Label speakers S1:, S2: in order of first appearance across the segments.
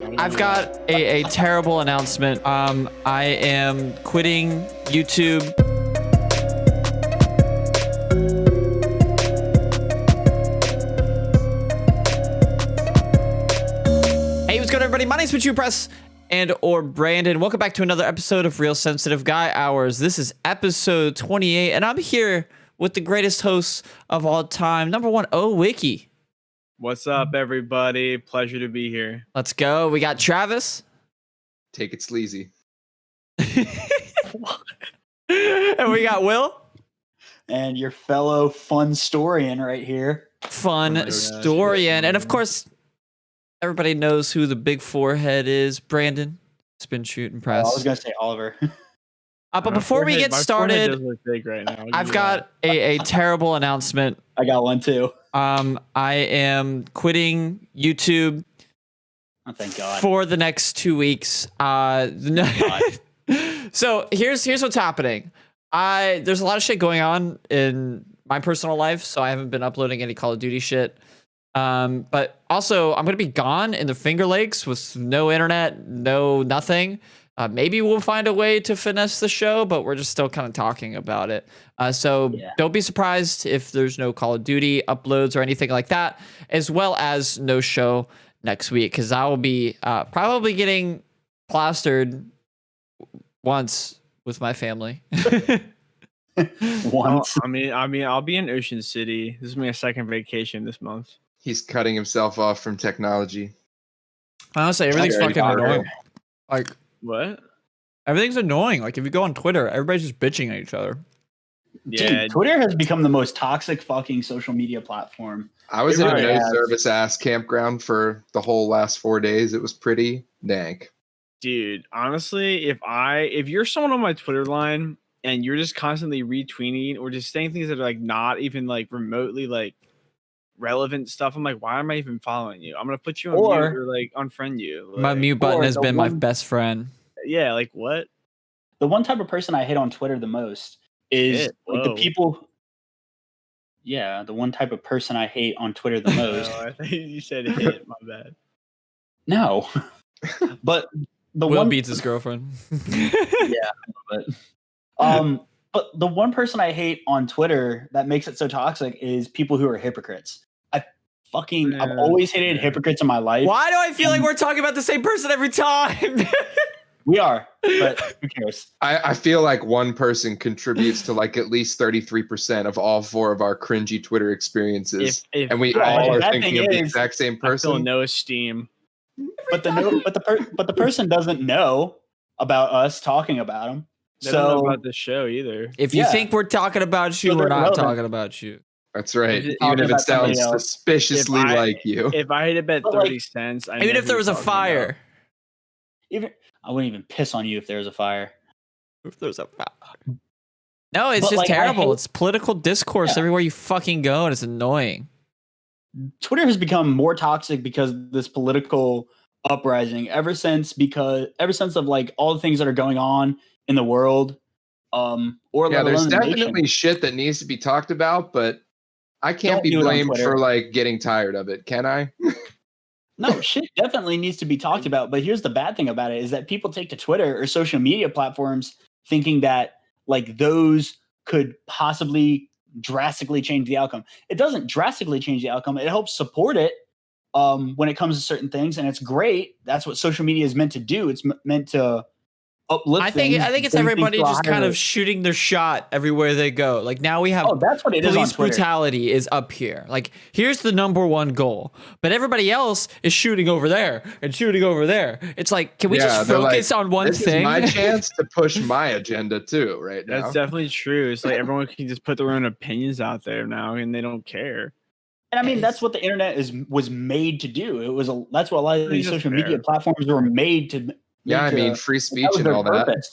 S1: I've got a terrible announcement. I am quitting YouTube. Hey, what's good, everybody? My name's SpinShootImpress or Brandon. Welcome back to another episode of Real Sensitive Guy Hours. This is episode 28, and I'm here with the greatest hosts of all time, number one, Wiki.
S2: What's up, everybody? Pleasure to be here.
S1: Let's go. We got Travis.
S3: Take it sleazy.
S1: And we got Will.
S4: And your fellow fun storian right here.
S1: Storian. And of course, everybody knows who the big forehead is. Brandyn. SpinShootImpress.
S4: I was going to say Oliver.
S1: But before we get started,
S2: does look big right now.
S1: I've got a terrible announcement.
S4: I got one too.
S1: I am quitting YouTube.
S4: Oh, thank God.
S1: For the next 2 weeks. So here's what's happening. There's a lot of shit going on in my personal life, so I haven't been uploading any Call of Duty shit. But also, I'm gonna be gone in the Finger Lakes with no internet, no nothing. Maybe we'll find a way to finesse the show, but we're just still kind of talking about it. So don't be surprised if there's no Call of Duty uploads or anything like that, as well as no show next week, because I will be probably getting plastered once with my family.
S4: Once.
S2: I mean, I'll be in Ocean City. This is my second vacation this month.
S3: He's cutting himself off from technology.
S1: Honestly, everything's fucking annoying. Like,
S2: what?
S1: Everything's annoying. Like, if you go on Twitter, everybody's just bitching at each other.
S2: Yeah,
S4: dude, Twitter has become the most toxic fucking social media platform.
S3: I was in a
S4: really
S3: no service ass campground for the whole last 4 days. It was pretty dank.
S2: dude. Honestly, if you're someone on my Twitter line and you're just constantly retweeting or just saying things that are like not even like remotely like relevant stuff, I'm like, why am I even following you? I'm gonna put you on mute or like unfriend you. Like,
S1: my mute button has been my best friend.
S2: Yeah, like what?
S4: The one type of person I hate on Twitter the most is like the people. Yeah, the one type of person I hate on Twitter the most.
S2: I think you said hit. My bad.
S4: No, but the
S1: Will
S4: one
S1: beats his girlfriend.
S4: Yeah, but the one person I hate on Twitter that makes it so toxic is people who are hypocrites. I've always hated hypocrites in my life.
S1: Why do I feel like we're talking about the same person every time?
S4: We are, but who cares?
S3: I feel like one person contributes to like at least 33% of all 4 of our cringy Twitter experiences. And we all are thinking of the exact same person.
S2: I feel no esteem.
S4: But the person doesn't know about us talking about them.
S2: They don't know about the show either.
S1: If you think we're talking about you, we're not talking about you.
S3: That's right. Even if it sounds suspiciously like you.
S2: If I had to bet 30 cents,
S1: even if there was a fire.
S4: I wouldn't even piss on you if there was a fire.
S1: If there's a fire. No, it's just terrible. It's political discourse everywhere you fucking go, and it's annoying.
S4: Twitter has become more toxic because of this political uprising ever since of like all the things that are going on in the world.
S3: There's definitely shit that needs to be talked about, but I can't be blamed for like getting tired of it, can I?
S4: No, shit definitely needs to be talked about. But here's the bad thing about it is that people take to Twitter or social media platforms thinking that like those could possibly drastically change the outcome. It doesn't drastically change the outcome. It helps support it when it comes to certain things. And it's great. That's what social media is meant to do. It's meant to uplift
S1: I think it's everybody just kind of shooting their shot everywhere they go. Like now we have
S4: that's what it is.
S1: Police brutality is up here. Like here's the number one goal, but everybody else is shooting over there and shooting over there. It's like, can we just focus on one thing?
S3: This is my chance to push my agenda too, right now.
S2: That's definitely true. It's like everyone can just put their own opinions out there now, and they don't care.
S4: And I mean, that's what the internet was made to do. That's what a lot of these social media platforms were made to.
S3: Yeah, I mean, free speech and all that.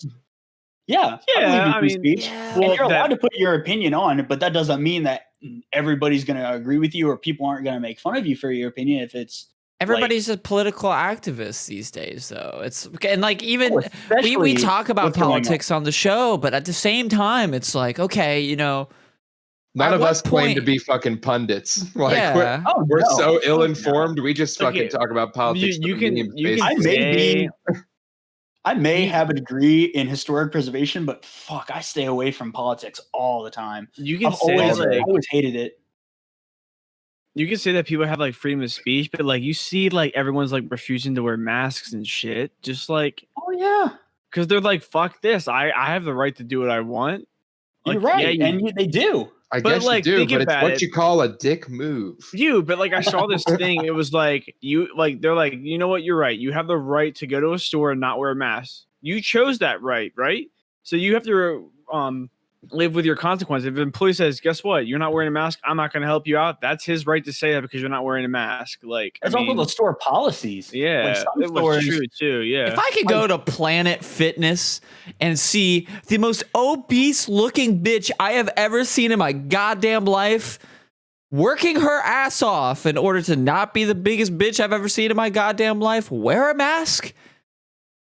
S4: Yeah, I mean, free speech.
S2: Well,
S4: and you're allowed to put your opinion on it, but that doesn't mean that everybody's going to agree with you or people aren't going to make fun of you for your opinion. If it's
S1: everybody's a political activist these days, though. It's and like even we talk about politics on the show, but at the same time, it's like, okay, you know,
S3: None of us claim to be fucking pundits. Like
S1: Yeah.
S3: we're so ill-informed. We just fucking talk about politics.
S4: I may have a degree in historic preservation, but fuck, I stay away from politics all the time. I always hated it.
S2: You can say that people have like freedom of speech, but like you see like everyone's like refusing to wear masks and shit. Just like,
S4: oh yeah,
S2: because they're like, fuck this. I have the right to do what I want. Like,
S4: you're right, and they do.
S3: I guess like, you do, but it's what you call a dick move.
S2: But like I saw this thing. It was like they're like, you know what? You're right. You have the right to go to a store and not wear a mask. You chose that right? So you have to live with your consequences. If an employee says, guess what? You're not wearing a mask. I'm not going to help you out. That's his right to say that because you're not wearing a mask. Like
S4: it's also the store policies.
S2: Yeah, it was true too. Yeah.
S1: If I could go to Planet Fitness and see the most obese looking bitch I have ever seen in my goddamn life working her ass off in order to not be the biggest bitch I've ever seen in my goddamn life, wear a mask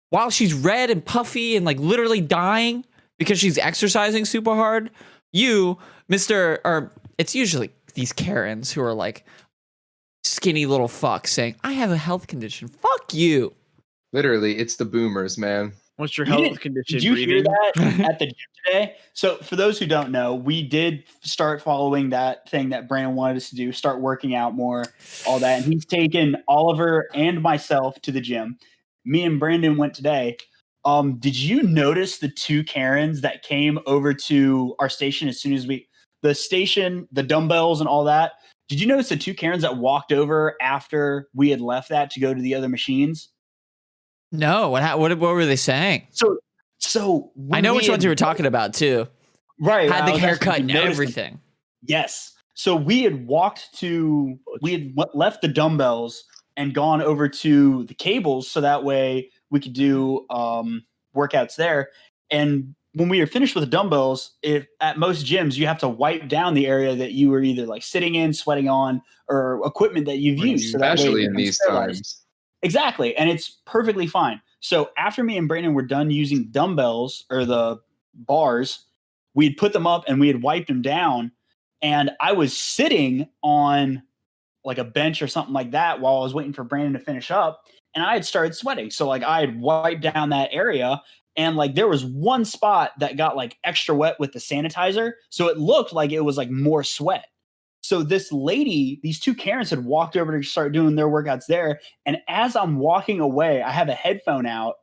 S1: while she's red and puffy and like literally dying because she's exercising super hard. You, it's usually these Karens who are like skinny little fucks saying, I have a health condition. Fuck you.
S3: Literally, it's the boomers, man.
S2: What's your health condition?
S4: Did you hear that at the gym today? So for those who don't know, we did start following that thing that Brandon wanted us to do, start working out more, all that. And he's taken Oliver and myself to the gym. Me and Brandon went today. Did you notice the two Karens that came over to our station as soon as the dumbbells and all that? Did you notice the two Karens that walked over after we had left that to go to the other machines?
S1: No, what were they saying?
S4: So
S1: I know which ones you were talking about too.
S4: Right,
S1: had the haircut and everything.
S4: Yes. So we had left the dumbbells and gone over to the cables so that way we could do workouts there. And when we were finished with the dumbbells, at most gyms, you have to wipe down the area that you were either like sitting in, sweating on, or equipment that you've used.
S3: Especially in these times.
S4: Exactly. And it's perfectly fine. So after me and Brandon were done using dumbbells or the bars, we'd put them up and we had wiped them down. And I was sitting on like a bench or something like that while I was waiting for Brandon to finish up. And I had started sweating. So like I had wiped down that area and like there was one spot that got like extra wet with the sanitizer. So it looked like it was like more sweat. So this lady, these two Karens had walked over to start doing their workouts there. And as I'm walking away, I have a headphone out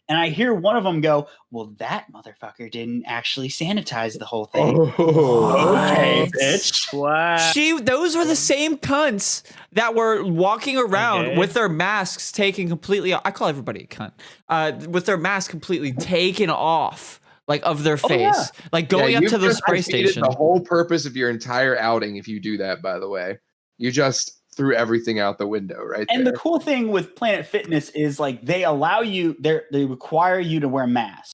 S4: and I hear one of them go, well, that motherfucker didn't actually sanitize the whole thing.
S1: Okay, bitch.
S2: What?
S1: Those were the same cunts that were walking around with their masks taken completely off. I call everybody a cunt. With their mask completely taken off. Like of their face, like going up to the spray station.
S3: The whole purpose of your entire outing, if you do that, by the way, you just threw everything out the window, right?
S4: And the cool thing with Planet Fitness is like they require you to wear masks,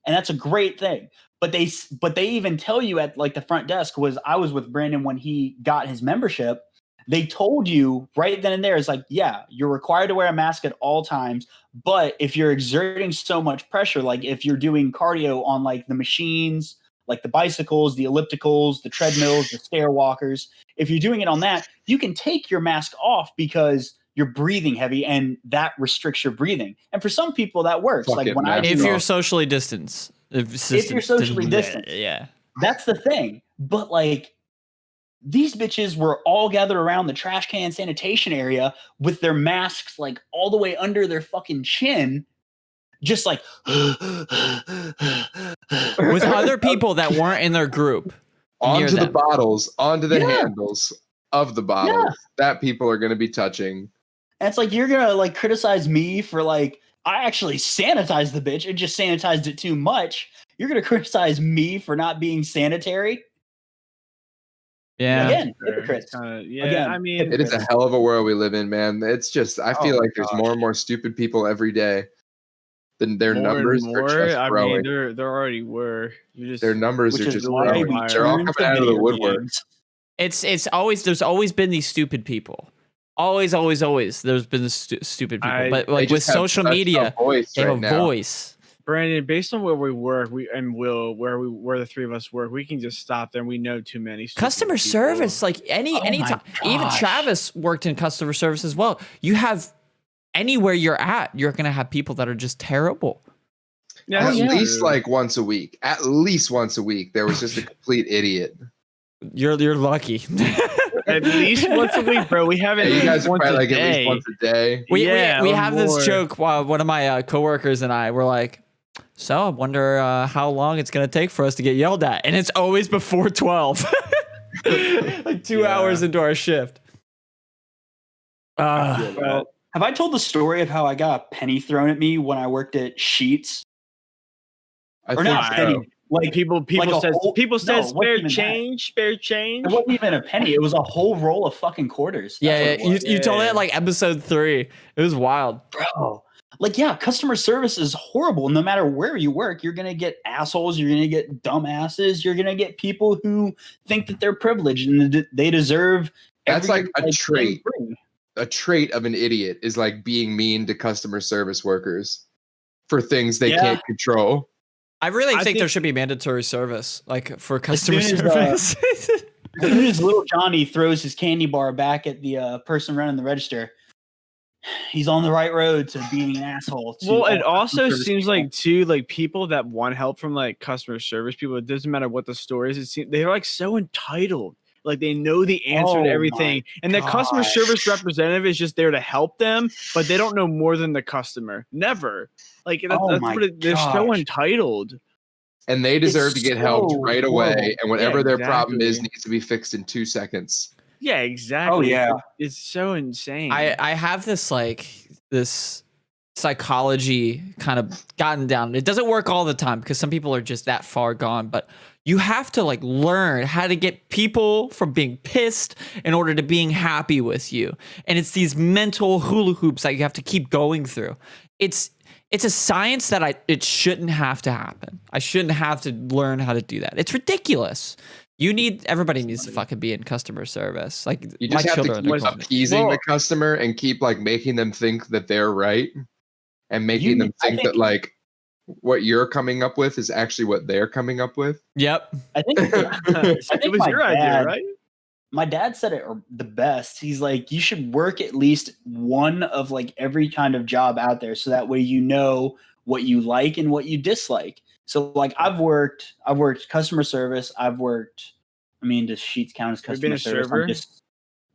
S4: and that's a great thing. But they even tell you at like the front desk. I was with Brandon when he got his membership. They told you right then and there, it's like, yeah, you're required to wear a mask at all times. But if you're exerting so much pressure, like if you're doing cardio on like the machines, like the bicycles, the ellipticals, the treadmills, the stair walkers, if you're doing it on that, you can take your mask off because you're breathing heavy and that restricts your breathing. And for some people that works.
S1: If you're socially distanced.
S4: If you're socially distanced.
S1: Yeah.
S4: That's the thing. But like, these bitches were all gathered around the trash can sanitation area with their masks like all the way under their fucking chin, just like
S1: with other people that weren't in their group.
S3: Onto the bottles, onto the handles of the bottles that people are going to be touching.
S4: And it's like, you're going to like criticize me for like, I actually sanitized the bitch and just sanitized it too much. You're going to criticize me for not being sanitary.
S1: Yeah.
S4: Again, hypocrites.
S2: Again, I mean,
S3: it is a hell of a world we live in, man. It's just, I feel like there's more and more stupid people every day. Their numbers are just growing.
S2: I mean, there already were.
S3: Their numbers are just growing. They're all coming out of the woodwork.
S1: There's always been these stupid people. Always. There's been stupid people. But like with social media, they have a voice.
S2: Brandon, based on where we work, where the three of us work, we can just stop there. And we know too many
S1: customer
S2: people.
S1: service. Like any time, even Travis worked in customer service as well. You have anywhere you're at, you're gonna have people that are just terrible.
S3: Yeah, at least like once a week. At least once a week, there was just a complete idiot.
S1: You're lucky.
S2: At least once a week, bro. We have it.
S3: You guys are probably like at least once a day.
S1: We have this joke. One of my coworkers and I were like, so I wonder how long it's gonna take for us to get yelled at, and it's always before 12, like 2 hours into our shift.
S4: Have I told the story of how I got a penny thrown at me when I worked at Sheets?
S2: Like people said spare change.
S4: It wasn't even a penny. It was a whole roll of fucking quarters.
S1: You told it like episode 3. It was wild,
S4: bro. Like, customer service is horrible. No matter where you work, you're gonna get assholes. You're gonna get dumbasses. You're gonna get people who think that they're privileged and they deserve.
S3: That's like a trait. A trait of an idiot is like being mean to customer service workers for things they can't control.
S1: I really think there should be mandatory service, like for customer service.
S4: As soon as little Johnny throws his candy bar back at the person running the register, he's on the right road to being an asshole.
S2: Well, it also seems like too, like people that want help from like customer service people. It doesn't matter what the story is. They're like so entitled. Like they know the answer to everything, and the customer service representative is just there to help them, but they don't know more than the customer. Never. Like they're so entitled,
S3: and they deserve to get helped right away. And whatever their problem is needs to be fixed in 2 seconds.
S2: Yeah, exactly.
S4: Oh yeah,
S2: it's so insane.
S1: I have this psychology kind of gotten down. It doesn't work all the time because some people are just that far gone, but you have to like learn how to get people from being pissed in order to being happy with you. And it's these mental hula hoops that you have to keep going through. It's a science that it shouldn't have to happen. I shouldn't have to learn how to do that. It's ridiculous. Everybody needs to fucking be in customer service. Like
S3: you just have to keep appeasing the customer and keep like making them think that they're right and making them think that like what you're coming up with is actually what they're coming up with.
S1: Yep.
S4: I think
S2: it was your idea, right?
S4: My dad said it the best. He's like, you should work at least one of like every kind of job out there, so that way you know what you like and what you dislike. So like I've worked customer service. Does Sheets count as customer service?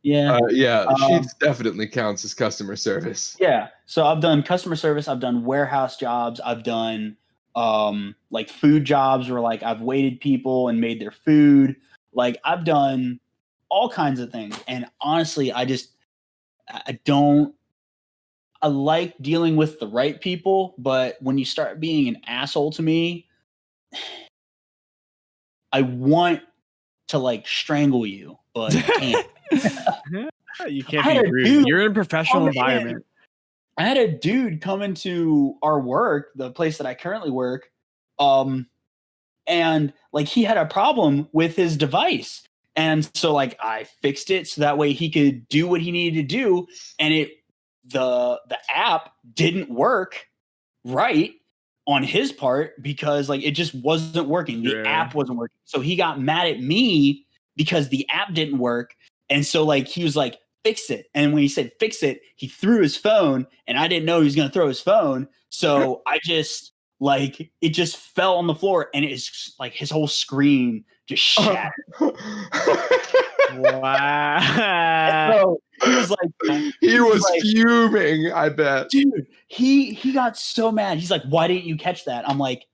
S3: Sheets definitely counts as customer service.
S4: Yeah. So I've done customer service. I've done warehouse jobs. I've done like food jobs where like I've waited people and made their food. Like I've done all kinds of things. And honestly, I like dealing with the right people, but when you start being an asshole to me, I want to like strangle you, but I can't.
S2: You can't be rude. You're in a professional environment.
S4: I had a dude come into our work, the place that I currently work, and like he had a problem with his device. And so like I fixed it so that way he could do what he needed to do, and the app didn't work right on his part because like it just wasn't working. The app wasn't working. So he got mad at me because the app didn't work. And so like he was like, fix it. And when he said fix it, he threw his phone, and I didn't know he was gonna throw his phone. So I just like it just fell on the floor, and it's like his whole screen just shattered.
S2: Wow.
S4: So
S3: he was fuming, I bet.
S4: Dude, he got so mad. He's like, why didn't you catch that? I'm like,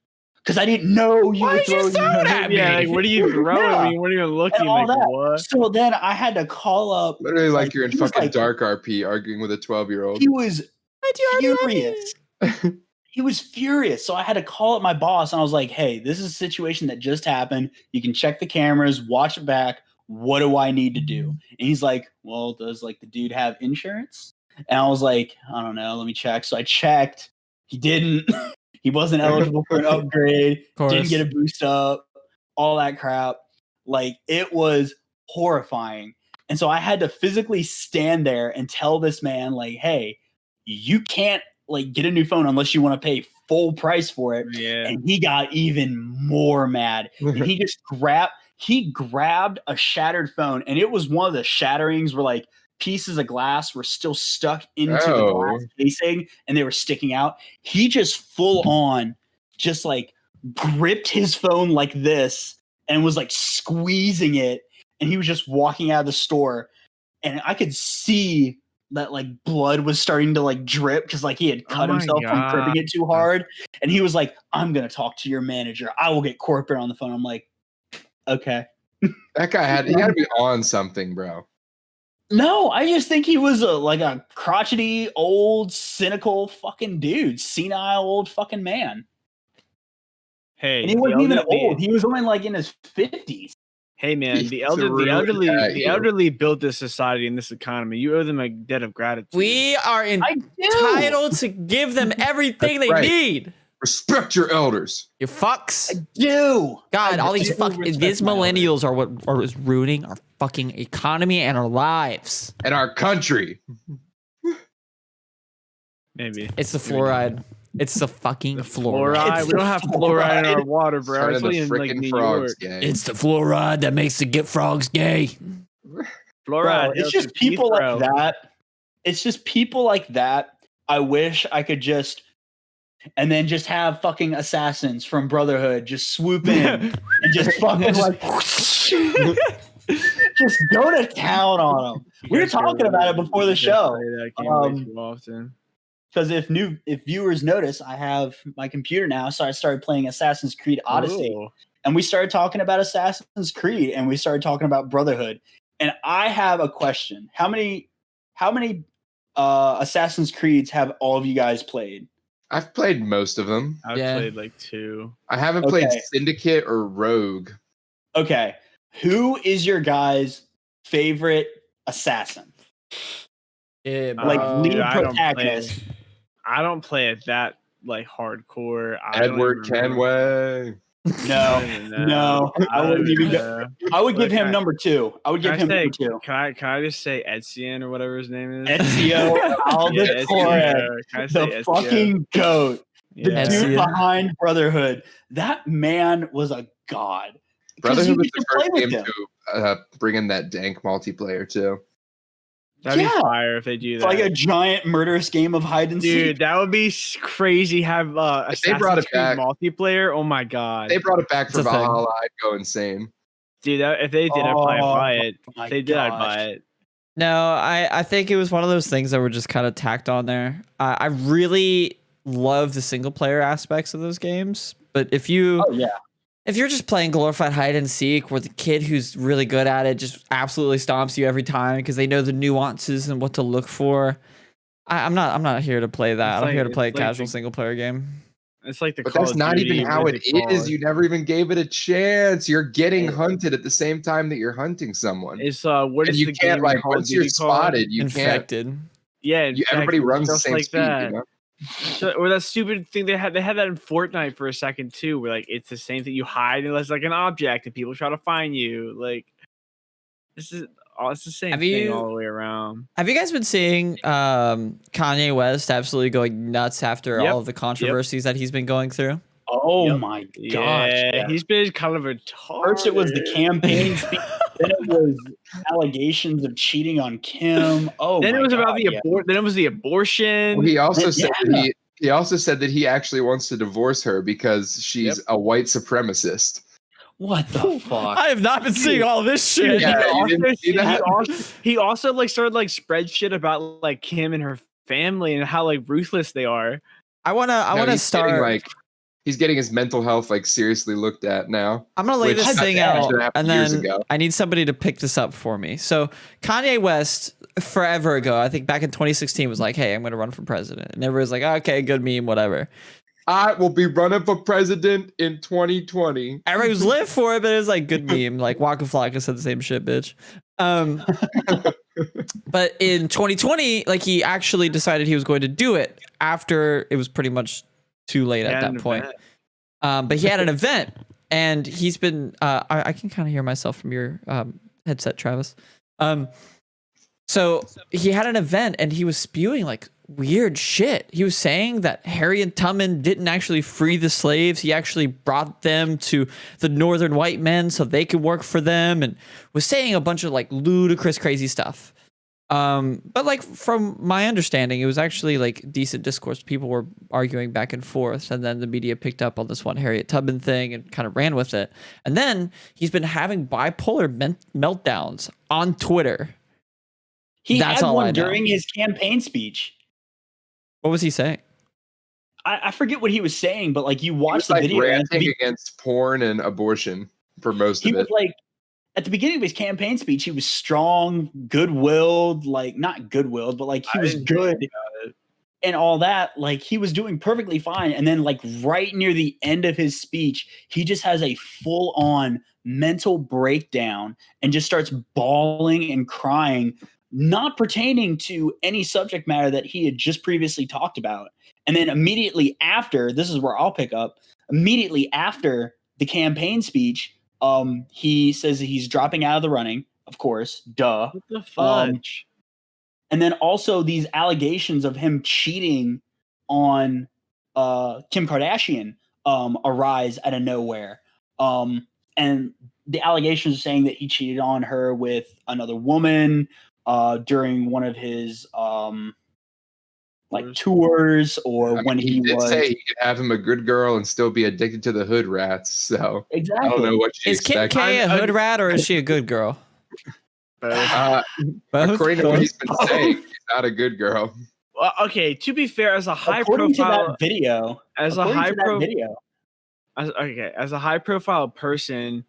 S4: because I didn't know you were throwing it
S1: at me.
S2: Yeah, like, what are you throwing? You weren't even looking. Like, what?
S4: So then I had to call up.
S3: Literally like you're in fucking dark RP arguing with a 12-year-old.
S4: He was furious. He was furious. So I had to call up my boss, and I was like, hey, this is a situation that just happened. You can check the cameras, watch it back. What do I need to do? And he's like, well, does like the dude have insurance? And I was like, I don't know. Let me check. So I checked. He didn't. He wasn't eligible for an upgrade. Didn't get a boost up. All that crap. Like it was horrifying. And so I had to physically stand there and tell this man, like, hey, you can't like get a new phone unless you want to pay full price for it.
S2: Yeah.
S4: And he got even more mad. And he just grabbed a shattered phone, and it was one of the shatterings where like pieces of glass were still stuck into the glass casing and they were sticking out. He just full on just like gripped his phone like this and was like squeezing it, and he was just walking out of the store, and I could see that like blood was starting to like drip because like he had cut himself from gripping it too hard. And he was like, I'm gonna talk to your manager, I will get corporate on the phone. I'm like, okay.
S3: That guy had to be on something, bro.
S4: No, I just think he was like a crotchety old cynical fucking dude, senile old fucking man.
S2: Hey,
S4: and he wasn't even old, he was only like in his 50s.
S2: Hey man, the elderly built this society and this economy. You owe them a debt of gratitude.
S1: We are entitled to give them everything they need.
S3: Respect your elders.
S1: You fucks.
S4: I do.
S1: God, all these millennials are what is ruining our fucking economy and our lives.
S3: And our country.
S2: Maybe.
S1: It's the fluoride. It's the fucking fluoride.
S2: We don't have fluoride in our water, bro.
S3: It's the freaking frogs gay.
S1: It's the fluoride that makes the frogs gay.
S2: Fluoride.
S4: Bro, it's just people like that. It's just people like that. I wish I could just have fucking assassins from Brotherhood just swoop in and just fucking like just go to town on them. We were talking about it before the show. Because if viewers notice, I have my computer now, so I started playing Assassin's Creed Odyssey.
S2: Ooh.
S4: And we started talking about Assassin's Creed, and we started talking about Brotherhood. And I have a question: How many Assassin's Creeds have all of you guys played?
S3: I've played most of them.
S2: I've played like 2.
S3: I haven't played Syndicate or Rogue.
S4: Okay, who is your guys' favorite assassin? Like lead protagonist.
S2: I don't play it that like hardcore.
S3: Edward Kenway.
S4: No. I wouldn't even go. I would give him number 2. I would give him number 2.
S2: Can I just say Ezio or whatever his name is?
S4: Ezio Auditore, the fucking goat. The dude behind Brotherhood. That man was a god.
S3: Brotherhood was the first game to bring in that dank multiplayer too.
S2: That'd be fire if they do that.
S4: It's like a giant murderous game of hide and seek.
S2: Dude, that would be crazy. Have Assassin's Creed multiplayer. Oh my god.
S3: They brought it back for Valhalla. I'd go insane.
S2: Dude, if they did, I'd probably buy it. If they did, I'd buy it.
S1: No, I think it was one of those things that were just kind of tacked on there. I really love the single player aspects of those games, but if you're just playing glorified hide and seek where the kid who's really good at it just absolutely stomps you every time because they know the nuances and what to look for, I'm not here to play that. I'm here to play a casual single player game.
S2: It's like
S3: but that's not even how it is. You never even gave it a chance. You're getting hunted at the same time that you're hunting someone.
S2: It's what is
S3: you
S2: the
S3: can't
S2: game
S3: like once you're spotted, you
S1: infected.
S3: Can't.
S2: Yeah,
S3: everybody runs the same
S2: like
S3: speed.
S2: That.
S3: You know?
S2: Or that stupid thing they had that in Fortnite for a second too, where like it's the same thing. You hide unless like an object and people try to find you. Like it's the same thing all the way around.
S1: Have you guys been seeing Kanye West absolutely going nuts after all of the controversies that he's been going through?
S4: Oh my gosh.
S2: Yeah, he's been kind of a retarded.
S4: First it was the campaign speech, then it was allegations of cheating on Kim.
S2: Then it was about then it was the abortion.
S3: Well, he also said that he actually wants to divorce her because she's a white supremacist.
S4: What the fuck?
S1: I have not been seeing all this shit.
S2: He also like started like spread shit about like Kim and her family and how like ruthless they are.
S1: I wanna start
S3: he's getting his mental health like seriously looked at now.
S1: I'm gonna lay this thing out, and then I need somebody to pick this up for me. So Kanye West, forever ago, I think back in 2016, was like, "Hey, I'm gonna run for president," and everyone's like, "Okay, good meme, whatever."
S3: I will be running for president in 2020.
S1: Everybody was lit for it, but it was like good meme. Like Waka Flocka said the same shit, bitch. But in 2020, like he actually decided he was going to do it after it was pretty much too late at that point. But he had an event, and he's been. I can kind of hear myself from your headset, Travis. So he had an event and he was spewing like weird shit. He was saying that Harriet Tubman didn't actually free the slaves. He actually brought them to the northern white men so they could work for them, and was saying a bunch of like ludicrous, crazy stuff. But like from my understanding, it was actually like decent discourse. People were arguing back and forth, and then the media picked up on this one Harriet Tubman thing and kind of ran with it. And then he's been having bipolar meltdowns on Twitter.
S4: He
S1: That's
S4: had
S1: all I
S4: one
S1: know.
S4: during his campaign speech.
S1: What was he saying?
S4: I forget what he was saying, but like you
S3: He
S4: watch
S3: was
S4: the
S3: like
S4: video. and
S3: ranting against porn and abortion for most
S4: he
S3: of
S4: was
S3: it.
S4: like, at the beginning of his campaign speech, he was strong, good-willed, like not good-willed, but like he
S2: I
S4: was
S2: didn't
S4: good
S2: think about it.
S4: and all that. Like he was doing perfectly fine. And then like right near the end of his speech, he just has a full-on mental breakdown and just starts bawling and crying, not pertaining to any subject matter that he had just previously talked about. And then immediately after, this is where I'll pick up, immediately after the campaign speech, he says that he's dropping out of the running, of course, duh.
S2: What the fudge?
S4: And then also these allegations of him cheating on Kim Kardashian arise out of nowhere. And the allegations are saying that he cheated on her with another woman during one of his like tours, or
S3: I mean,
S4: when
S3: he did
S4: was
S3: say he could have him a good girl and still be addicted to the hood rats. So
S4: exactly.
S3: I don't know what you
S1: Is Kim
S3: expect.
S1: K a hood rat or is she a good girl?
S2: Both.
S1: Both?
S3: According to what he's been
S4: Both.
S3: saying, she's not a good girl.
S2: Well, okay, to be fair, as a high
S4: According to
S2: profile,
S4: that video,
S2: as a
S4: according
S2: high
S4: to that
S2: pro,
S4: video,
S2: as a high profile person,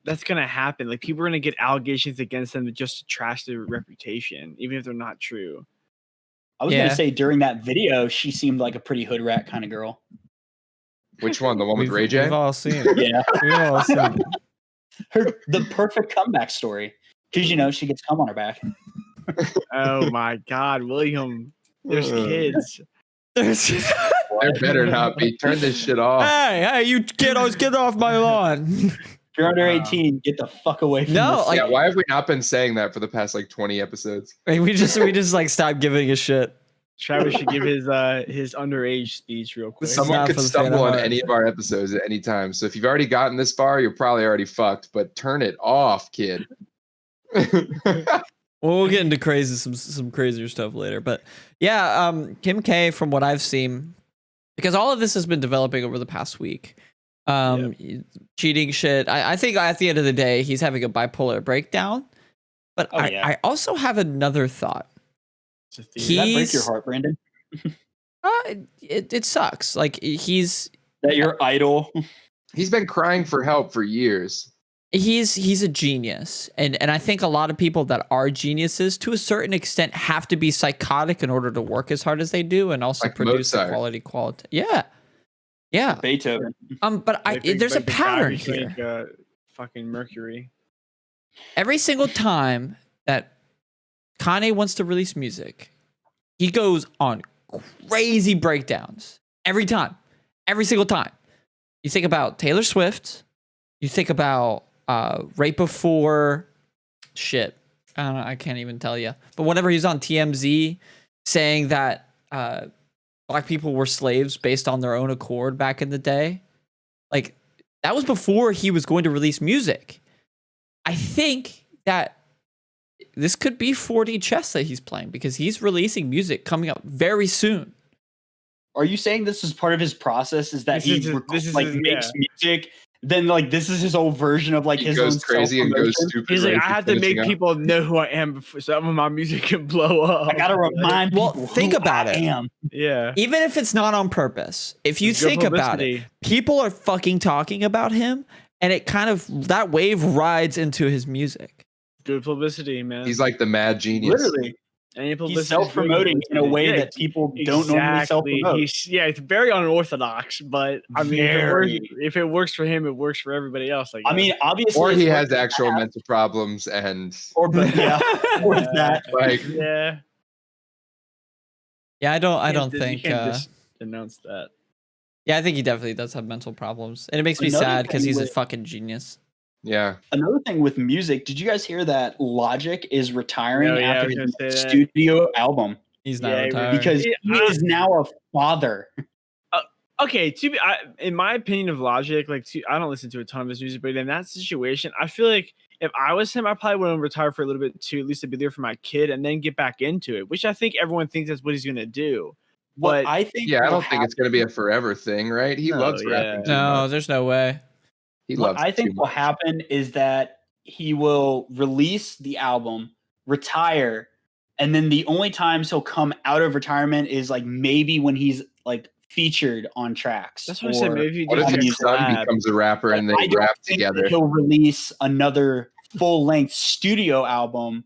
S2: that's gonna happen. Like people are gonna get allegations against them just to trash their reputation, even if they're not true.
S4: I was
S1: Yeah.
S4: gonna say during that video, she seemed like a pretty hood rat kind of girl.
S3: Which one? The one with Ray
S1: We've
S3: J?
S1: all seen it.
S4: Yeah,
S1: We've all seen it.
S4: the perfect comeback story, because you know she gets cum on her back.
S2: Oh my God, William, there's kids.
S3: There better not be. Turn this shit off.
S1: Hey, you kiddos, get off my lawn.
S4: If you're under 18, get the fuck away from
S1: No,
S4: this.
S1: like-
S3: Yeah, why have we not been saying that for the past like 20 episodes?
S1: we just like stopped giving a shit.
S2: Travis should give his underage speech real quick.
S1: This is
S3: Someone
S1: not
S3: could
S1: for the faint of
S3: stumble on
S1: heart.
S3: any of our episodes at any time. So if you've already gotten this far, you're probably already fucked. But turn it off, kid.
S1: Well, we'll get into some crazier stuff later. But yeah, Kim K, from what I've seen, because all of this has been developing over the past week. Cheating shit. I think at the end of the day, he's having a bipolar breakdown. But
S4: Oh, yeah.
S1: I also have another thought.
S2: It's a
S4: Does
S2: theory.
S4: that break
S1: he's-
S4: your heart, Brandon?
S1: It sucks. Like he's
S4: That your idol?
S3: He's been crying for help for years.
S1: he's a genius, and I think a lot of people that are geniuses to a certain extent have to be psychotic in order to work as hard as they do and also
S3: Like
S1: produce the
S3: Mozart.
S1: quality. Yeah.
S4: Beethoven.
S1: But there's a
S2: Like the guy
S1: pattern
S2: who's
S1: here.
S2: like, fucking Mercury.
S1: Every single time that Kanye wants to release music, he goes on crazy breakdowns. Every single time. You think about Taylor Swift. You think about right before shit. I don't know. I can't even tell you. But whenever he's on TMZ saying that black people were slaves based on their own accord back in the day, like that was before he was going to release music. I think that this could be 4D chess that he's playing because he's releasing music coming up very soon.
S4: Are you saying this is part of his process? Is that
S2: This
S4: he
S2: is his- this is his-
S4: makes music, then like this is his own version of like
S3: He
S4: his own
S3: goes crazy and goes
S4: self-promotion?
S3: stupid.
S2: He's like,
S3: right
S2: I
S3: as
S2: have to
S3: finishing
S2: make
S3: up.
S2: people know who I am before some of my music can blow up.
S4: I gotta remind
S1: Well,
S4: people.
S1: think
S4: who
S1: about
S4: I
S1: it.
S4: am.
S2: Yeah.
S1: Even if it's not on purpose, if you
S2: It's good
S1: think about it,
S2: publicity.
S1: people are fucking talking about him, and it kind of that wave rides into his music.
S2: Good publicity, man.
S3: He's like the mad genius.
S4: Literally,
S2: Any publicity
S4: he's
S2: is good
S4: self-promoting in a
S2: publicity.
S4: way
S2: Yeah,
S4: that people don't normally self-promote.
S2: It's very unorthodox, but I mean,
S4: Very.
S2: if it works for him, it works for everybody else.
S4: I mean, obviously,
S3: Or he
S4: it's
S3: has
S4: working
S3: actual
S4: out.
S3: mental problems and
S4: Or but yeah, or that.
S3: like
S2: yeah.
S1: Yeah, I don't
S2: You
S1: think.
S2: can't just announce that.
S1: Yeah, I think he definitely does have mental problems, and it makes me
S4: Another
S1: sad because
S4: thing
S1: he's a
S4: with-
S1: fucking genius.
S3: Yeah.
S4: Another thing with music, did you guys hear that Logic is retiring
S2: No, yeah, I
S4: after
S2: was
S4: his
S2: gonna say that.
S4: studio album
S1: He's not
S2: Yeah,
S1: retiring.
S4: because he is now a father?
S2: Okay, in my opinion of Logic, I don't listen to a ton of his music, but in that situation, I feel like if I was him, I probably wouldn't retire for a little bit too, at least to be there for my kid and then get back into it, which I think everyone thinks that's what he's gonna do.
S4: What
S2: But
S4: I think,
S3: Yeah, I
S4: will
S3: don't think it's going to be a forever thing, right? He
S2: No,
S3: loves
S2: yeah.
S3: rapping too
S1: No,
S3: much.
S1: there's no way.
S3: He
S4: What
S3: loves
S4: I
S3: it
S4: think
S3: too
S4: will
S3: much.
S4: happen is that he will release the album, retire, and then the only times he'll come out of retirement is like maybe when he's like featured on tracks.
S2: that's what I said.
S4: or
S2: Maybe he
S3: What if
S2: does
S4: on
S3: his
S4: music.
S3: son
S2: collab.
S3: becomes a rapper
S4: But
S3: and they
S4: I don't
S3: rap
S4: think that
S3: together?
S4: he'll release another full-length studio album.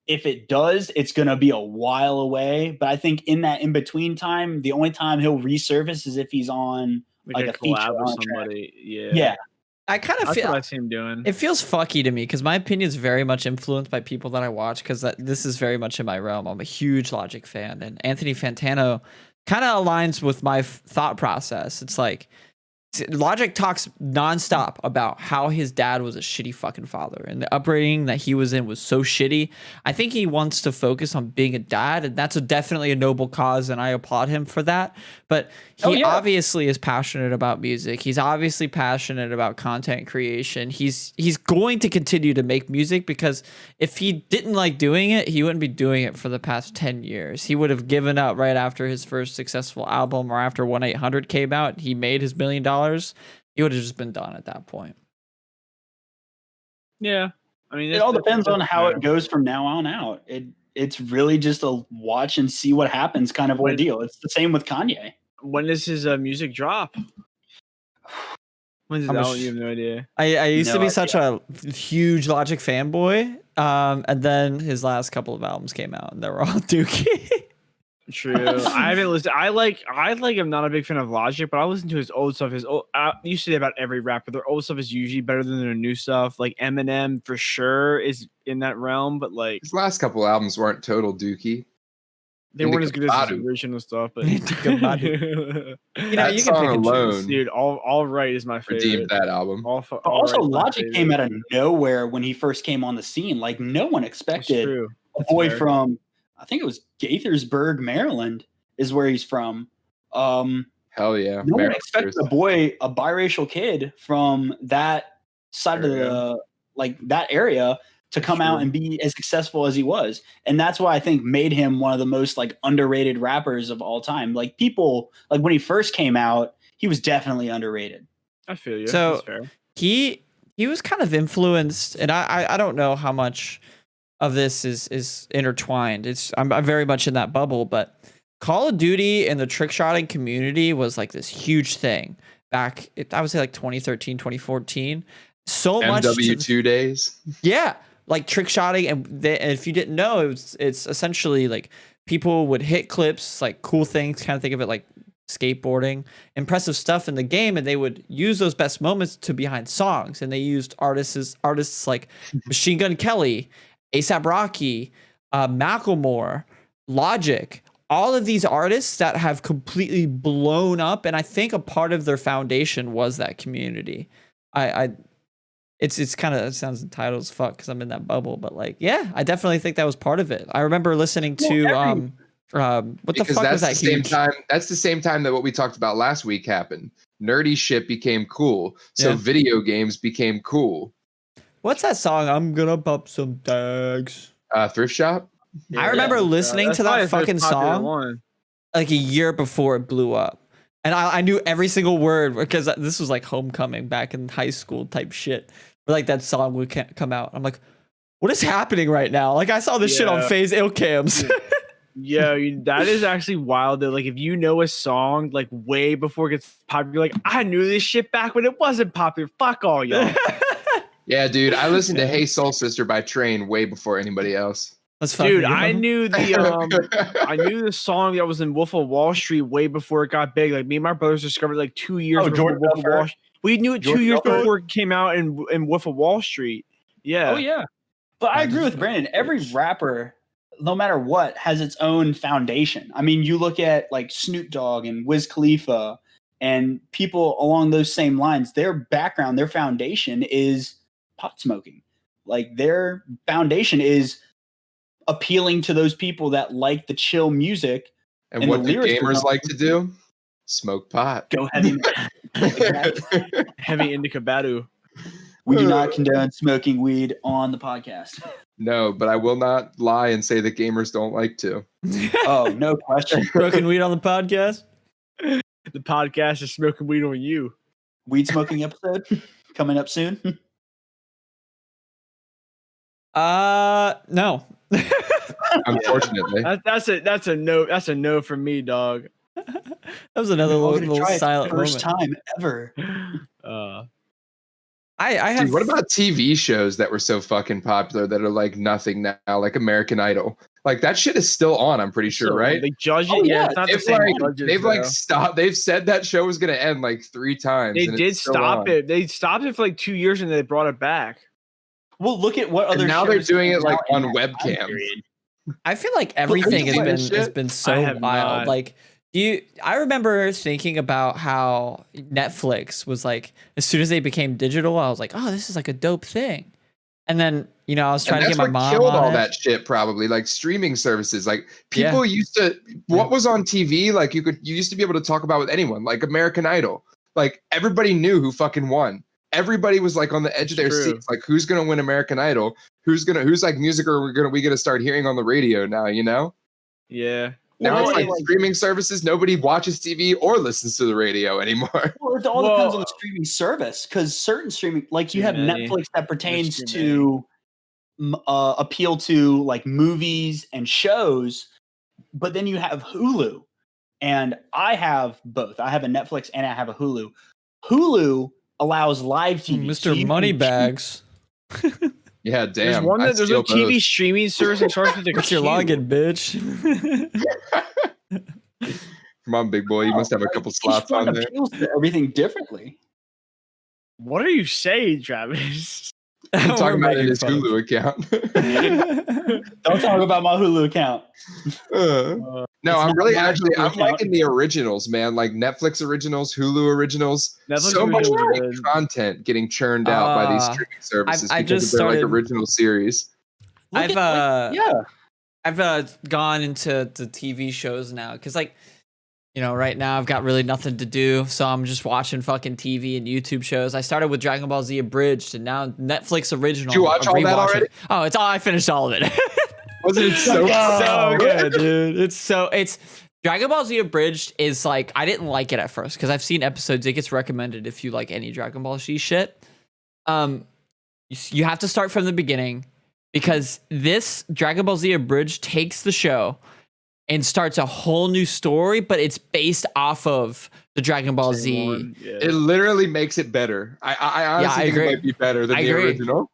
S4: If it does, it's going to be a while away. But I think in that in-between time, the only time he'll resurface is if he's on like a feature
S2: collab with
S4: on a track.
S2: somebody.
S4: Yeah.
S1: I kind of
S2: That's
S1: feel
S2: what I see him doing.
S1: it feels fucky to me because my opinion is very much influenced by people that I watch because this is very much in my realm. I'm a huge Logic fan, and Anthony Fantano kind of aligns with my thought process. It's like Logic talks nonstop about how his dad was a shitty fucking father and the upbringing that he was in was so shitty. I think he wants to focus on being a dad, and that's definitely a noble cause, and I applaud him for that. But he obviously is passionate about music. He's obviously passionate about content creation. He's going to continue to make music because if he didn't like doing it, he wouldn't be doing it for the past 10 years. He would have given up right after his first successful album or after 1-800 came out. He made his $1 million. He would have just been done at that point.
S2: Yeah. I mean,
S4: It all depends on how it goes from now on out. It's really just a watch and see what happens kind of ordeal. It's the same with Kanye.
S2: When does his music drop? When's his album? You have no idea.
S1: I used to be such a huge Logic fanboy, and then his last couple of albums came out, and they were all dookie.
S2: True. I haven't listened. I am not a big fan of Logic, but I listen to his old stuff. You say about every rapper, their old stuff is usually better than their new stuff. Like Eminem for sure is in that realm, but like
S3: His last couple albums weren't total dookie.
S2: they weren't as good as his original stuff. But
S1: You know, you can
S3: song
S1: pick and choose.
S3: alone
S2: dude, all right is my favorite.
S3: redeemed that album.
S4: But also, Logic came out of nowhere when he first came on the scene. Like no one expected a boy from, I think it was Gaithersburg, Maryland, is where he's from.
S3: Hell yeah!
S4: No one expected a biracial kid from that side of the that area to come out and be as successful as he was. And that's why I think made him one of the most like underrated rappers of all time. Like people, like when he first came out, he was definitely underrated.
S2: I feel you.
S1: So
S2: that's fair.
S1: he was kind of influenced, and I don't know how much of this is intertwined. I'm very much in that bubble, but Call of Duty and the trick shotting community was like this huge thing back, I would say like 2013, 2014. So much
S3: MW2 days.
S1: Yeah. Like trick shotting, and if you didn't know, it's essentially like people would hit clips, like cool things, kind of think of it like skateboarding, impressive stuff in the game, and they would use those best moments to behind songs. And they used artists like Machine Gun Kelly, A$AP Rocky, Macklemore, Logic, all of these artists that have completely blown up. And I think a part of their foundation was that community. It's kind of, it sounds entitled as fuck because I'm in that bubble, but like, yeah, I definitely think that was part of it. I remember listening to what the fuck was that?
S3: That's the same time that what we talked about last week happened. Nerdy shit became cool, so video games became cool.
S1: What's that song? I'm gonna pop some tags.
S3: Thrift Shop.
S1: Yeah, I remember listening to that fucking song like a year before it blew up. And I knew every single word because this was like homecoming back in high school type shit. Where like that song would come out. I'm like, what is happening right now? Like I saw this shit on FaZe Ilcams.
S2: Yeah, that is actually wild. That like if you know a song like way before it gets popular, like I knew this shit back when it wasn't popular. Fuck all y'all.
S3: Yeah, dude, I listened to "Hey Soul Sister" by Train way before anybody else.
S2: Dude, I knew the song that was in Wolf of Wall Street way before it got big. Like me and my brothers discovered like 2 years before Wolf of Wall Street. We knew it 2 years before it came out in Wolf of Wall Street. Yeah.
S4: Oh yeah. But I agree with Brandon. Every rapper, no matter what, has its own foundation. I mean, you look at like Snoop Dogg and Wiz Khalifa and people along those same lines, their background, their foundation is pot smoking. Like their foundation is appealing to those people that like the chill music.
S3: And what
S4: the
S3: do
S4: lyrics
S3: gamers like to do? Smoke pot.
S4: Go heavy.
S2: Heavy indica badu.
S4: We do not condone smoking weed on the podcast.
S3: No, but I will not lie and say that gamers don't like to.
S4: Oh, no question.
S1: Smoking weed on the podcast?
S2: The podcast is smoking weed on you.
S4: Weed smoking episode coming up soon.
S1: No.
S3: Unfortunately.
S2: That's a no. That's a no from me, dog.
S1: That was another little silent
S4: first
S1: moment.
S4: time ever.
S1: I have.
S3: Dude, what about TV shows that were so fucking popular that are like nothing now, like American Idol? Like that shit is still on, I'm pretty sure, right?
S2: They judge it.
S4: Oh,
S2: yeah,
S4: yeah.
S2: it's not the
S3: They've
S2: same.
S3: like,
S2: judges,
S3: they've like
S2: though.
S3: stopped. They've said that show was gonna end like 3 times.
S2: They
S3: and
S2: did
S3: it's still
S2: stop
S3: on.
S2: it. They stopped it for like 2 years and they brought it back.
S4: Well, look at what other
S3: And now they're
S4: shows
S3: doing
S4: came
S3: it like
S4: out in
S3: on
S4: that time
S3: webcam.
S4: period.
S1: I feel like everything
S3: you playing this
S1: has
S3: shit?
S1: been
S2: I
S1: so
S2: have
S1: wild.
S2: not.
S1: Like I remember thinking about how Netflix was like, as soon as they became digital, I was like, oh, this is like a dope thing. And then, I was trying to get my mom
S3: killed
S1: on
S3: all
S1: it.
S3: that shit, probably like streaming services. Like people used to, what was on TV? Like you used to be able to talk about with anyone, like American Idol. Like everybody knew who fucking won. Everybody was like on the edge of their
S2: True.
S3: seats. Like who's gonna win American Idol? Who's like music are we gonna start hearing on the radio now?
S2: Yeah.
S3: Now
S4: Well,
S3: it's like
S4: like-
S3: streaming services. Nobody watches TV or listens to the radio anymore.
S4: Well, it all depends on
S2: Whoa.
S4: the streaming service, because certain streaming, like you have
S2: many.
S4: Netflix that pertains
S2: too
S4: to appeal to like movies and shows, but then you have Hulu, and I have both. I have a Netflix and I have a Hulu. Hulu allows live TV. so
S1: Mr.
S4: you can
S1: Moneybags.
S3: Yeah,
S2: There's
S3: damn.
S2: one
S3: I'd
S2: that there's a
S3: steal
S2: TV
S3: both.
S2: streaming service that starts with a
S1: What's your
S2: Q.
S1: login, bitch?
S3: Come on, big boy. You must have a couple
S4: Each
S3: slots
S4: one
S3: on there.
S4: appeals to everything differently.
S2: What are you saying, Travis?
S3: I'm
S1: We're
S3: talking about
S1: making
S3: his
S1: fun of
S3: Hulu account.
S4: Don't talk about my Hulu account.
S3: No,
S4: It's
S3: I'm
S4: not
S3: really
S4: my
S3: actually
S4: Hulu
S3: I'm
S4: account.
S3: liking the originals, man. Like Netflix originals, Hulu originals.
S2: Netflix
S3: So much
S2: originals are
S3: great
S2: good.
S3: content getting churned out by these
S1: Ah,
S3: streaming services
S1: I
S3: because
S1: just
S3: of their like
S1: started-
S3: original series.
S1: I've
S4: Yeah.
S1: I've gone into the TV shows now because right now I've got really nothing to do, so I'm just watching fucking TV and YouTube shows. I started with Dragon Ball Z Abridged, and now Netflix original.
S3: Did you watch
S1: I'm
S3: all that
S1: rewatching.
S3: already?
S1: Oh, it's all. I finished all of it.
S3: Wasn't it so
S1: so good, dude. It's Dragon Ball Z Abridged is like, I didn't like it at first because I've seen episodes. It gets recommended if you like any Dragon Ball Z shit. You have to start from the beginning because this Dragon Ball Z Abridged takes the show and starts a whole new story, but it's based off of the Dragon Ball Z.
S2: Yeah.
S3: It literally makes it better. I honestly think
S1: agree.
S3: it might be better than
S1: I
S3: the
S1: agree.
S3: original.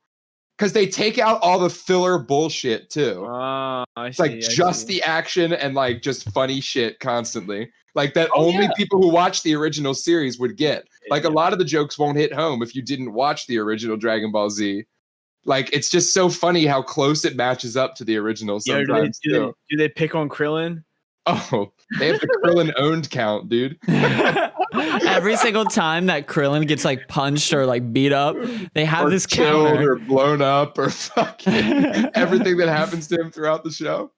S3: Because they take out all the filler bullshit too.
S2: I
S3: It's
S2: see,
S3: like
S2: I
S3: just
S2: see.
S3: the action and like just funny shit constantly. Like that
S4: Oh,
S3: only
S4: yeah.
S3: people who watch the original series would get. Like a
S2: Yeah.
S3: lot of the jokes won't hit home if you didn't watch the original Dragon Ball Z. Like it's just so funny how close it matches up to the original
S2: Yo,
S3: sometimes too.
S2: do they pick on Krillin?
S3: Oh, they have the Krillin owned count, dude.
S1: Every single time that Krillin gets like punched or like beat up, they have
S3: Or
S1: this
S3: killed
S1: counter.
S3: or blown up or fucking everything that happens to him throughout the show.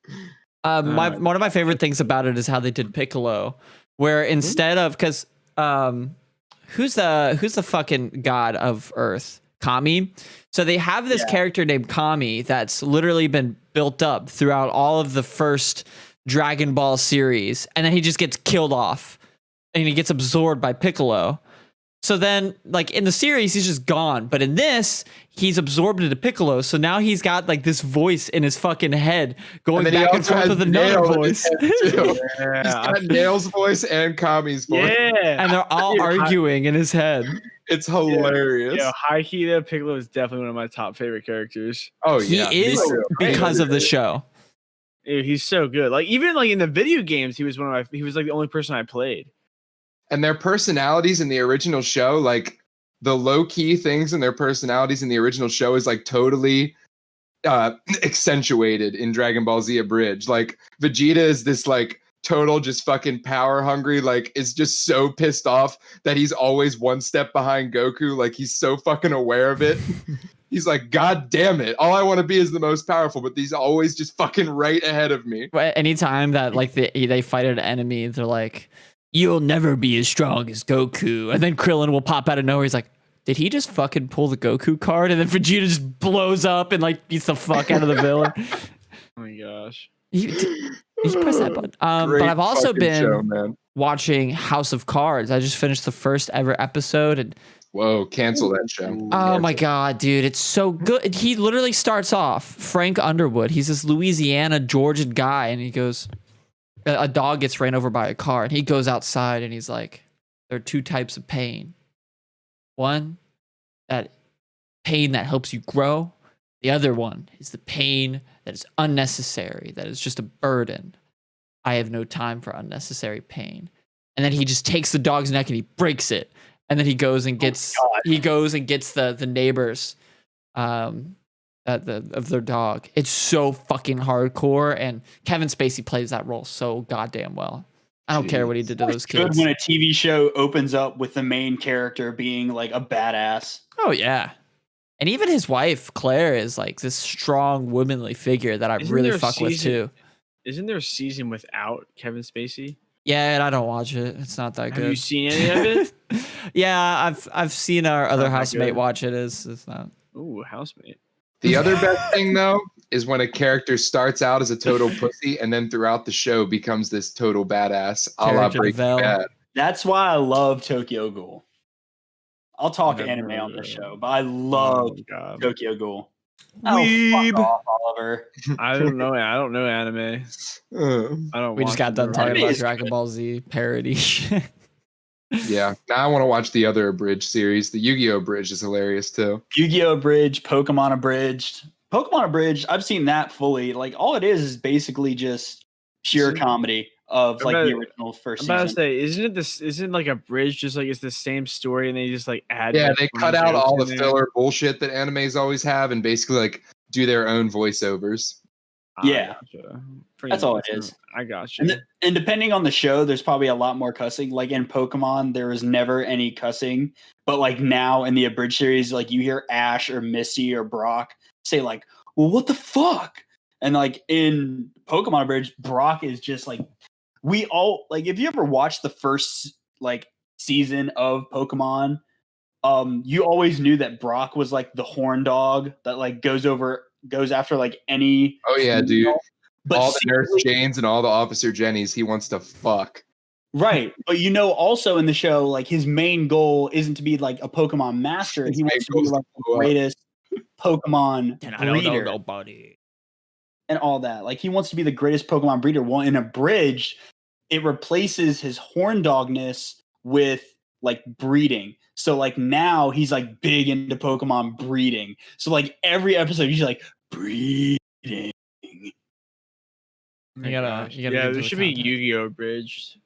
S1: One of my favorite things about it is how they did Piccolo, where instead of because who's the fucking god of Earth? Kami. So they have this character named Kami that's literally been built up throughout all of the first Dragon Ball series, and then he just gets killed off, and he gets absorbed by Piccolo. So then, like in the series, he's just gone. But in this, he's absorbed into Piccolo. So now he's got like this voice in his fucking head going
S3: And then he
S1: back and
S3: also
S1: forth
S3: has
S1: with another
S3: Nail in
S1: voice.
S3: his head, too. He's
S2: Yeah,
S3: got Nail's voice and Kami's voice.
S2: yeah.
S1: And they're all
S2: Dude,
S1: arguing in his head.
S3: It's hilarious.
S2: Yo, high key, though, Piccolo is definitely one of my top favorite characters.
S3: Oh
S1: He
S3: yeah, me
S1: is
S3: too.
S1: because of the show.
S2: Dude, he's so good. Like even like in the video games, he was like the only person I played.
S3: And their personalities in the original show, like the low key things in their personalities in the original show, is like totally accentuated in Dragon Ball Z Abridged. Like Vegeta is this like total just fucking power hungry, like is just so pissed off that he's always one step behind Goku. Like he's so fucking aware of it. He's like, God damn it. All I want to be is the most powerful, but these always just fucking right ahead of me.
S1: Anytime that like they fight an enemy, they're like, you'll never be as strong as Goku. And then Krillin will pop out of nowhere. He's like, did he just fucking pull the Goku card? And then Vegeta just blows up and like beats the fuck out of the villain.
S2: Oh my gosh.
S1: You press that button. But I've also been watching House of Cards. I just finished the first ever episode. And
S3: whoa, cancel that show.
S1: oh my God, dude. It's so good. He literally starts off, Frank Underwood. He's this Louisiana, Georgian guy. And he goes, a dog gets ran over by a car. And he goes outside and he's like, there are two types of pain. One, that pain that helps you grow. The other one is the pain that is unnecessary, that is just a burden. I have no time for unnecessary pain. And then he just takes the dog's neck and he breaks it. And then he goes and gets the neighbors of their dog. It's so fucking hardcore, and Kevin Spacey plays that role so goddamn well. I don't care what he did to those kids.
S4: Good when a TV show opens up with the main character being like a badass.
S1: Oh yeah. And even his wife, Claire, is like this strong, womanly figure that I really fuck with too.
S2: Isn't there a season without Kevin Spacey?
S1: Yeah, and I don't watch it. It's not that good.
S2: Have you seen any of it?
S1: Yeah, I've seen our other housemate watch it. It's not.
S2: Ooh, housemate.
S3: The other best thing though is when a character starts out as a total pussy and then throughout the show becomes this total badass, a la Breaking Bad.
S4: That's why I love Tokyo Ghoul. I'll talk anime on the show, but I love Tokyo Ghoul.
S1: Weeb.
S4: Oh, fuck off, Oliver.
S2: I don't know. I don't know anime. I don't.
S1: We just got done talking about Dragon Ball Z parody.
S3: Yeah, now I want to watch the other abridged series. The Yu-Gi-Oh! Abridged is hilarious too.
S4: Yu-Gi-Oh! Abridged, Pokemon Abridged. Pokemon Abridged, I've seen that fully. Like, all it is basically just pure comedy of like the original first season.
S2: I'm about to say, isn't like Abridged just like it's the same story and they just like add?
S3: Yeah, they cut out all the filler bullshit that animes always have and basically like do their own voiceovers.
S4: Yeah,
S2: gotcha.
S4: That's all it is.
S2: I got you.
S4: And depending on the show, there's probably a lot more cussing. Like in Pokemon, there was never any cussing, but like now in the abridged series, like you hear Ash or Misty or Brock say like, "Well, what the fuck?" And like in Pokemon Abridged, Brock is just like, we all like. If you ever watched the first like season of Pokemon, you always knew that Brock was like the horn dog that like goes after like any.
S3: Oh yeah, dude.
S4: But
S3: all the Nurse Janes and all the Officer Jennies, he wants to fuck.
S4: Right. But you know, also in the show, like his main goal isn't to be like a Pokemon master. He wants to be like the greatest Pokemon breeder. I don't know nobody. And all that. Like he wants to be the greatest Pokemon breeder. Well, in Abridged, it replaces his horn dogness with like breeding. So like now he's like big into Pokemon breeding. So like every episode he's like breeding.
S1: Yeah,
S2: there should be Yu-Gi-Oh! Abridged.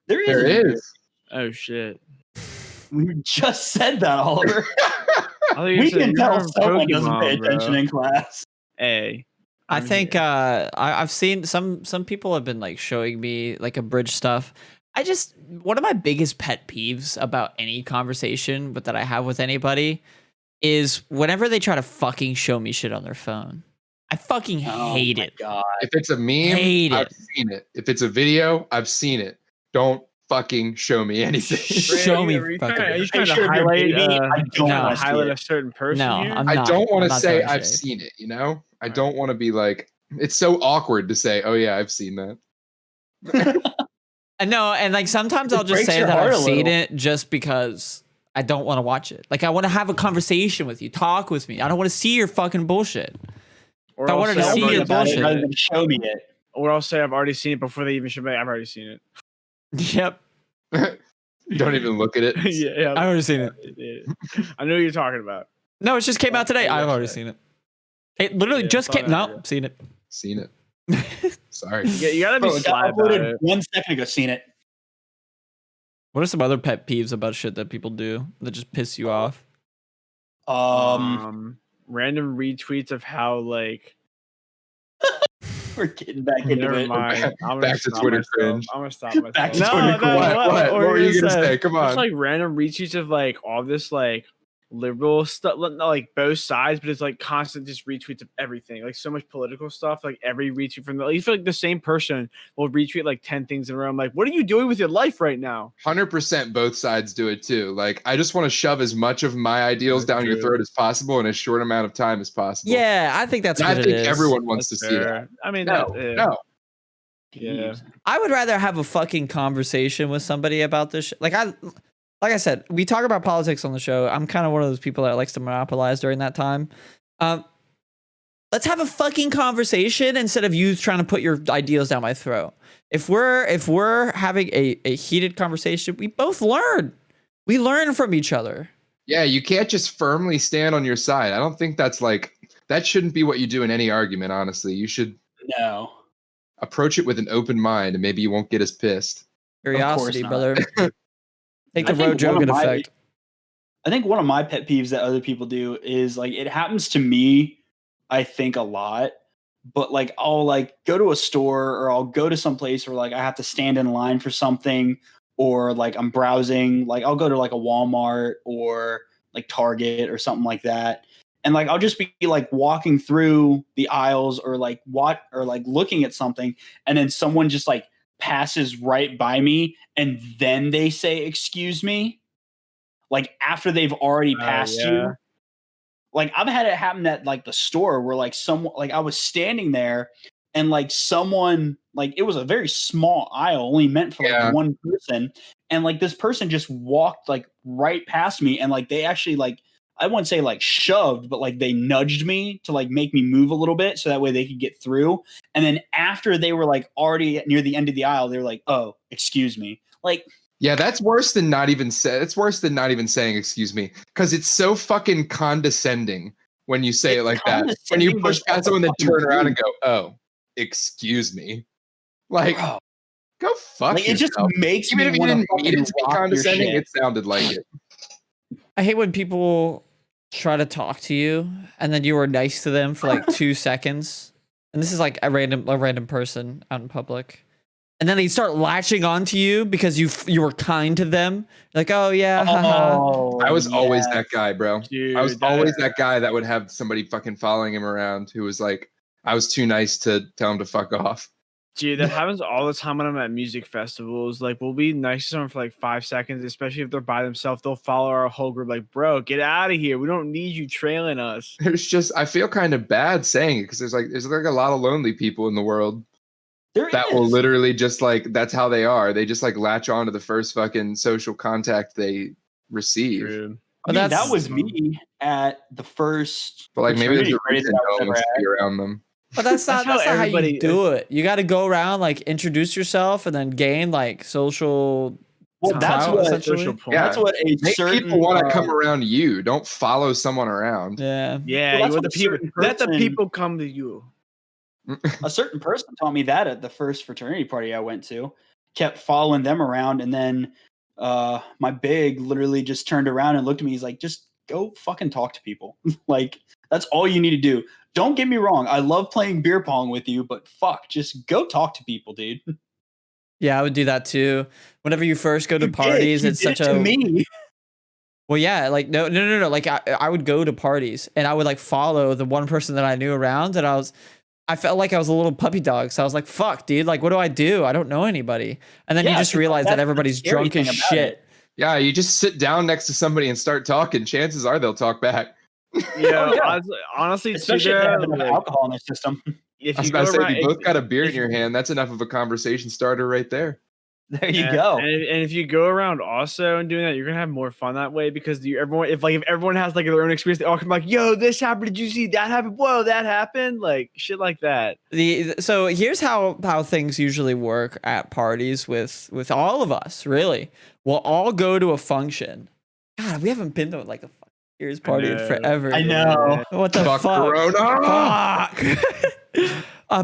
S4: There is.
S2: Oh shit.
S4: We just said that, Oliver.
S2: We
S4: can tell someone doesn't pay attention in class.
S2: Hey.
S1: I think I've seen some people have been like showing me like abridged stuff. One of my biggest pet peeves about any conversation that I have with anybody is whenever they try to fucking show me shit on their phone. I fucking hate it.
S4: God.
S3: If it's a meme, I've seen it. If it's a video, I've seen it. Don't fucking show me anything.
S1: Show me.
S2: Are you trying to highlight a certain person?
S1: No,
S2: here?
S3: I don't want to say I've seen it. You know, I don't want to be like. It's so awkward to say, "Oh yeah, I've seen that."
S1: No, and like sometimes I'll just say that I've seen it just because I don't want to watch it. Like I want to have a conversation with you, talk with me. I don't want to see your fucking bullshit.
S2: Or
S1: I wanted to see your bullshit.
S4: Rather than show me it.
S2: Or I'll say I've already seen it before they even show me. I've already seen it.
S1: Yep.
S3: Don't even look at it.
S2: yeah,
S1: I've already seen it.
S2: I know what you're talking about.
S1: No, it just came out today. I've already seen it. It literally just came. No, seen it.
S3: Seen it. Sorry.
S2: Yeah, you gotta be sly about it.
S4: 1 second ago, seen it.
S1: What are some other pet peeves about shit that people do that just piss you off?
S2: Random retweets of how like
S4: we're getting back into
S2: never
S4: it.
S2: Mind.
S3: Back to Twitter cringe.
S2: I'm gonna stop myself.
S4: Back to Twitter cringe.
S3: What were you gonna say? Come on.
S2: Just like random retweets of like all this like liberal stuff, like both sides, but it's like constant just retweets of everything, like so much political stuff. Like every retweet from you feel like the same person will retweet like 10 things in a row. I'm like, what are you doing with your life right now?
S3: 100% both sides do it too. Like, I just want to shove as much of my ideals down your throat as possible in as short amount of time as possible.
S1: Yeah, I think that's what
S3: I think everyone wants to see that.
S2: I mean,
S3: No.
S2: Yeah.
S1: I would rather have a fucking conversation with somebody about this. Like I said, we talk about politics on the show. I'm kind of one of those people that likes to monopolize during that time. Let's have a fucking conversation instead of you trying to put your ideals down my throat. If we're having a heated conversation, we both learn. We learn from each other.
S3: Yeah, you can't just firmly stand on your side. I don't think that shouldn't be what you do in any argument, honestly. You should approach it with an open mind, and maybe you won't get as pissed.
S1: Curiosity, brother. Take the Roe Jogan effect.
S4: I think one of my pet peeves that other people do is like, it happens to me, I think, a lot, but like I'll like go to a store or I'll go to some place where like I have to stand in line for something, or like I'm browsing, like I'll go to like a Walmart or like Target or something like that. And like I'll just be like walking through the aisles or like looking at something, and then someone just like passes right by me and then they say excuse me, like after they've already passed you. Like I've had it happen at like the store where like someone, like I was standing there and like someone, like it was a very small aisle only meant for like one person, and like this person just walked like right past me, and like they actually like, I wouldn't say like shoved, but like they nudged me to like make me move a little bit so that way they could get through. And then after they were like already near the end of the aisle, they were like, "Oh, excuse me." Like, yeah,
S3: that's worse than not even saying excuse me, because it's so fucking condescending when you say it like that. When you push past someone, then turn around and go, "Oh, excuse me." Like, go fuck yourself.
S4: It just makes
S3: even if you didn't mean it to be condescending, it sounded like it.
S1: I hate when people try to talk to you and then you were nice to them for like 2 seconds. And this is like a random person out in public. And then they start latching onto you because you were kind to them. Like, oh yeah.
S3: I was always that guy, bro. Dude, I was always that guy that would have somebody fucking following him around who was like, I was too nice to tell him to fuck off.
S2: Dude, that happens all the time when I'm at music festivals. Like, we'll be nice to someone for like 5 seconds, especially if they're by themselves. They'll follow our whole group. Like, bro, get out of here. We don't need you trailing us.
S3: I feel kind of bad saying it because there's like a lot of lonely people in the world will literally just like, that's how they are. They just like latch on to the first fucking social contact they receive.
S2: True.
S4: I mean, that was me at the first.
S3: But like maybe there's a reason no one wants to be around them.
S1: But that's not how you do it. You got to go around, like introduce yourself, and then gain like social.
S4: Well, that's what a certain
S3: people want to come around you. Don't follow someone around.
S1: Yeah,
S2: yeah.
S4: Well,
S2: you want the people. Let the people come to you.
S4: A certain person taught me that at the first fraternity party I went to. Kept following them around, and then my big literally just turned around and looked at me. He's like, "Just go fucking talk to people. Like that's all you need to do." Don't get me wrong. I love playing beer pong with you, but fuck, just go talk to people, dude.
S1: Yeah, I would do that too. Whenever you first go to parties, it's such a.
S4: Me.
S1: Well, yeah, like no. Like I would go to parties and I would like follow the one person that I knew around, and I felt like I was a little puppy dog. So I was like, fuck, dude, like what do I do? I don't know anybody. And then you just realize that everybody's drunk as shit.
S3: Yeah, you just sit down next to somebody and start talking. Chances are they'll talk back.
S2: Yeah, honestly,
S4: especially if they have alcohol in their system.
S3: If you both got a beer in your hand, that's enough of a conversation starter right there.
S4: There you go.
S2: And if you go around also and doing that, you're gonna have more fun that way because if everyone has like their own experience, they all come like, "Yo, this happened. Did you see that happen? Whoa, that happened!" Like shit like that.
S1: So here's how things usually work at parties with all of us. Really, we'll all go to a function. God, we haven't been to like a year's party in forever.
S4: I know.
S1: What the fuck?
S3: Corona.
S1: Fuck.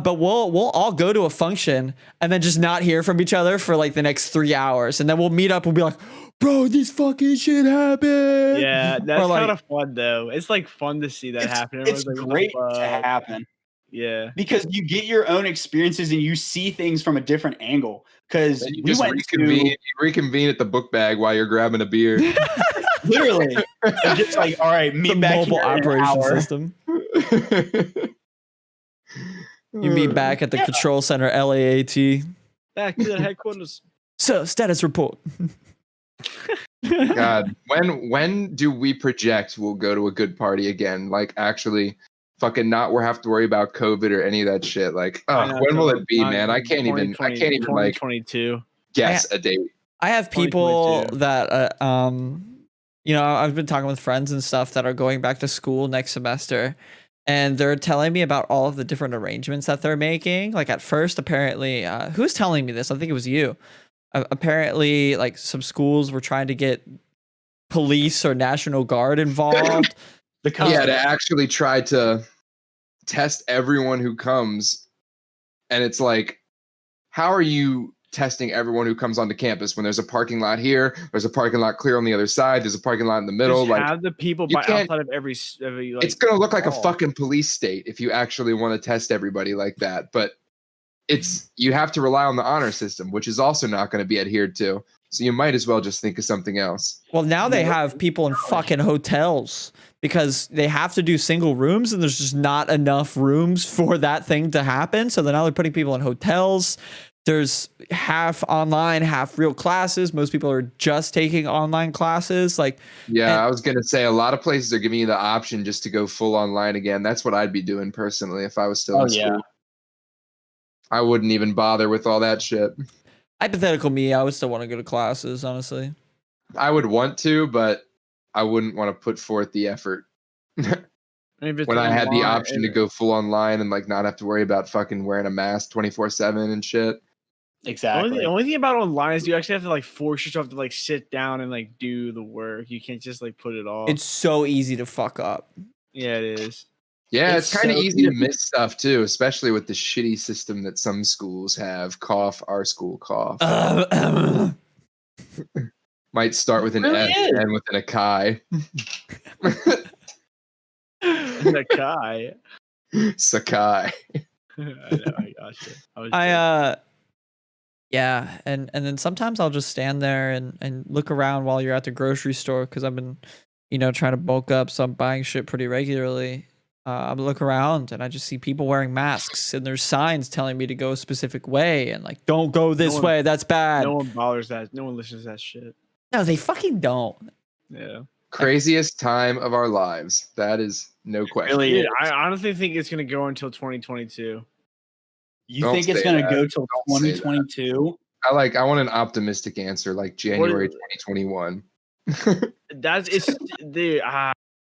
S1: But we'll all go to a function and then just not hear from each other for like the next 3 hours, and then we'll meet up. We'll be like, "Bro, this fucking shit happened."
S2: Yeah, that's kind of fun though. It's like fun to see that happen.
S4: It's like, great to happen.
S2: Yeah,
S4: because you get your own experiences and you see things from a different angle. Because
S3: you reconvene at the book bag while you're grabbing a beer.
S4: Literally. They're just like, all right, meet
S1: The
S4: back
S1: mobile
S4: here in an
S1: operation
S4: hour.
S1: system. You meet back at the control center, LAAT.
S2: Back to the headquarters.
S1: So, status report.
S3: God, when do we project we'll go to a good party again? Like actually, fucking not. We have to worry about COVID or any of that shit. Like, when will it be, man? I can't even like
S2: 2022.
S3: guess a date.
S1: I have people
S2: 2022.
S1: that, I've been talking with friends and stuff that are going back to school next semester, and they're telling me about all of the different arrangements that they're making. Like at first, apparently, who's telling me this? I think it was you. Apparently, like some schools were trying to get police or National Guard involved.
S3: Yeah, to actually try to test everyone who comes. And it's like, how are you testing everyone who comes onto campus when there's a parking lot here, there's a parking lot clear on the other side, there's a parking lot in the middle?
S2: Just
S3: like
S2: have the people
S3: you
S2: by
S3: can't-
S2: outside of every like,
S3: it's gonna look like a
S2: wall.
S3: fucking police state if you actually want to test everybody like that. But you have to rely on the honor system, which is also not going to be adhered to. So you might as well just think of something else.
S1: Well, now they have people in fucking hotels because they have to do single rooms, and there's just not enough rooms for that thing to happen. So now they're putting people in hotels. There's half online, half real classes. Most people are just taking online classes. Like,
S3: Yeah, I was gonna say a lot of places are giving you the option just to go full online again. That's what I'd be doing personally if I was still in school. I wouldn't even bother with all that shit.
S1: hypothetical me, I would still want to go to classes, honestly.
S3: I would want to, but I wouldn't want to put forth the effort. When I had the option to go full online and like not have to worry about fucking wearing a mask 24/7 and shit.
S4: Exactly.
S2: The only thing about online is you actually have to like force yourself to like sit down and like do the work. You can't just like put it off.
S1: It's so easy to fuck up.
S2: Yeah, it is.
S3: Yeah,
S4: It's
S3: it's kind of
S4: so
S3: easy to
S4: easy.
S3: miss stuff too, especially with the shitty system that some schools have. Cough, our school cough. Might start with an
S4: really
S3: S
S4: is.
S3: and with an Akai.
S2: The guy.
S3: Sakai.
S2: I know, I gotcha.
S1: Yeah, and then sometimes I'll just stand there and look around while you're at the grocery store because I've been, trying to bulk up, so I'm buying shit pretty regularly. I look around and I just see people wearing masks, and there's signs telling me to go a specific way and like, don't go this way, that's bad.
S2: No one bothers that. No one listens to that shit.
S1: No, they fucking don't.
S2: Yeah.
S3: Craziest time of our lives. That is no question.
S4: Really
S2: Dude,
S4: is.
S2: I honestly think it's gonna go until 2022.
S4: You
S3: Don't
S4: think it's
S3: say
S4: going to
S3: that.
S4: go till
S3: Don't say that.
S4: 2022?
S3: I want an optimistic answer, like January 2021.
S2: Dude.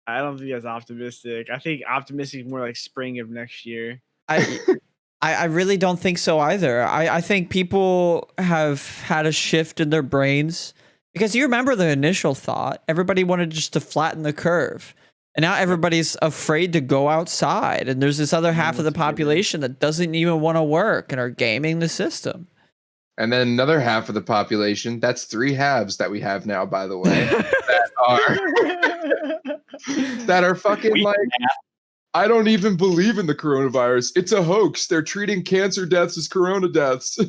S2: I don't think that's optimistic. I think optimistic is more like spring of next year.
S1: I really don't think so either. I think people have had a shift in their brains because you remember the initial thought. Everybody wanted just to flatten the curve. And now everybody's afraid to go outside. And there's this other half of the population that doesn't even want to work and are gaming the system.
S3: And then another half of the population, that's 3 halves that we have now, by the way, that are fucking like, I don't even believe in the coronavirus. It's a hoax. They're treating cancer deaths as corona deaths.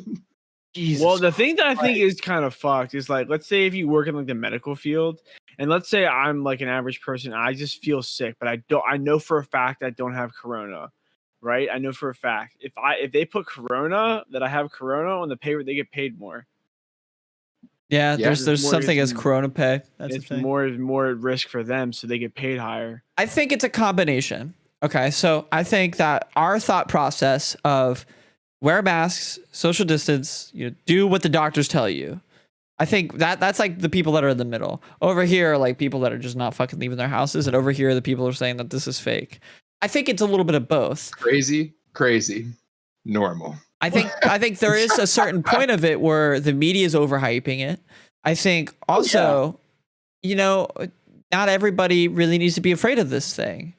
S4: Jesus.
S2: Well, the thing that I think is kind of fucked is like, let's say if you work in like the medical field, and let's say I'm like an average person, I just feel sick, but I know for a fact I don't have corona, right? I know for a fact if they put corona that I have corona on the paper, they get paid more.
S1: Yeah,
S3: Yeah,
S1: there's something as corona pay. That's the
S2: It's
S1: thing.
S2: more risk for them, so they get paid higher.
S1: I think it's a combination. Okay, so I think that our thought process of wear masks, social distance, do what the doctors tell you. I think that's like the people that are in the middle. Over here are like people that are just not fucking leaving their houses, and over here the people are saying that this is fake. I think it's a little bit of both.
S3: Crazy, normal.
S1: I think there is a certain point of it where the media is overhyping it. I think also, not everybody really needs to be afraid of this thing.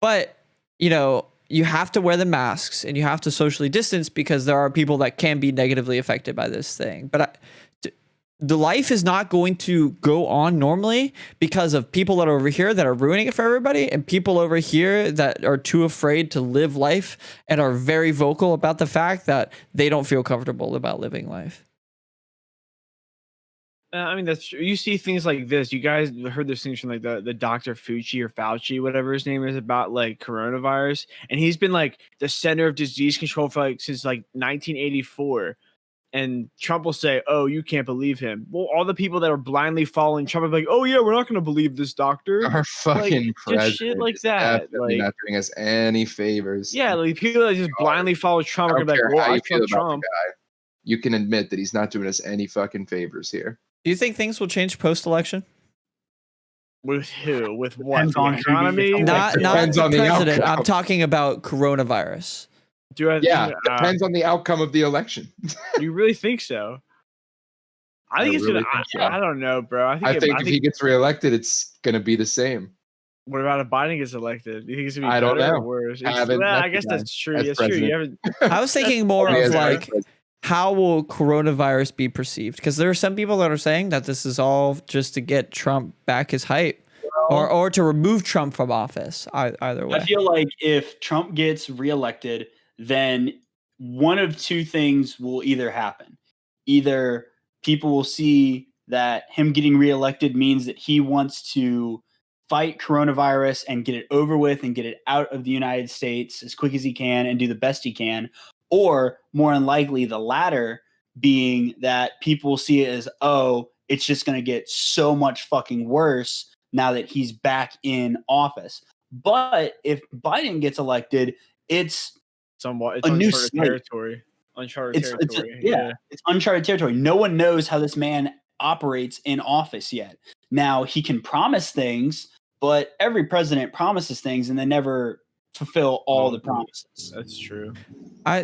S1: But, you have to wear the masks and you have to socially distance because there are people that can be negatively affected by this thing. But the life is not going to go on normally because of people that are over here that are ruining it for everybody and people over here that are too afraid to live life and are very vocal about the fact that they don't feel comfortable about living life.
S2: I mean, that's true. You see things like this. You guys heard those things from like the Dr. Fauci, whatever his name is, about like coronavirus, and he's been like the center of disease control for like since like 1984. And Trump will say, "Oh, you can't believe him." Well, all the people that are blindly following Trump are like, "Oh yeah, we're not going to believe this doctor."
S3: Our fucking
S2: Like,
S3: president
S2: just shit like
S3: is
S2: that.
S3: definitely
S2: Like,
S3: not doing us any favors.
S2: yeah, like people that just blindly follow Trump
S3: I
S2: are
S3: don't
S2: gonna be
S3: care
S2: like, "Well,
S3: how
S2: I
S3: you feel
S2: trust
S3: about the
S2: Trump."
S3: guy. You can admit that he's not doing us any fucking favors here.
S1: Do you think things will change post-election?
S2: With who? With what?
S4: Depends
S2: The
S4: on who
S2: economy?
S4: gets
S1: Not
S3: Depends
S1: the
S3: on the
S1: president.
S3: outcome.
S1: I'm talking about coronavirus.
S2: Do I?
S3: Yeah, depends on the outcome of the election.
S2: You really think so? I think it's
S3: really
S2: gonna.
S3: think so.
S2: I don't know, bro.
S3: I think if he gets reelected, it's gonna be the same.
S2: What about if Biden gets elected? Do you think it's gonna be
S3: I don't
S2: better
S3: know.
S2: or worse?
S3: I haven't met
S2: I
S3: the
S2: guess
S3: guy
S2: that's true.
S3: as
S2: That's true. You
S3: president.
S2: haven't.
S1: I was thinking more
S3: Only
S1: of
S3: as
S1: like,
S3: president.
S1: how will coronavirus be perceived? Because there are some people that are saying that this is all just to get Trump back his hype, or to remove Trump from office. Either way,
S4: I feel like if Trump gets reelected, then one of two things will either happen. Either people will see that him getting reelected means that he wants to fight coronavirus and get it over with and get it out of the United States as quick as he can and do the best he can. Or more than likely, the latter being that people will see it as, oh, it's just going to get so much fucking worse now that he's back in office. But if Biden gets elected, it's
S2: Somewhat. It's
S4: a new
S2: uncharted
S4: slate.
S2: territory. Uncharted territory.
S4: It's uncharted territory. No one knows how this man operates in office yet. Now he can promise things, but every president promises things and they never fulfill all the promises.
S2: That's true.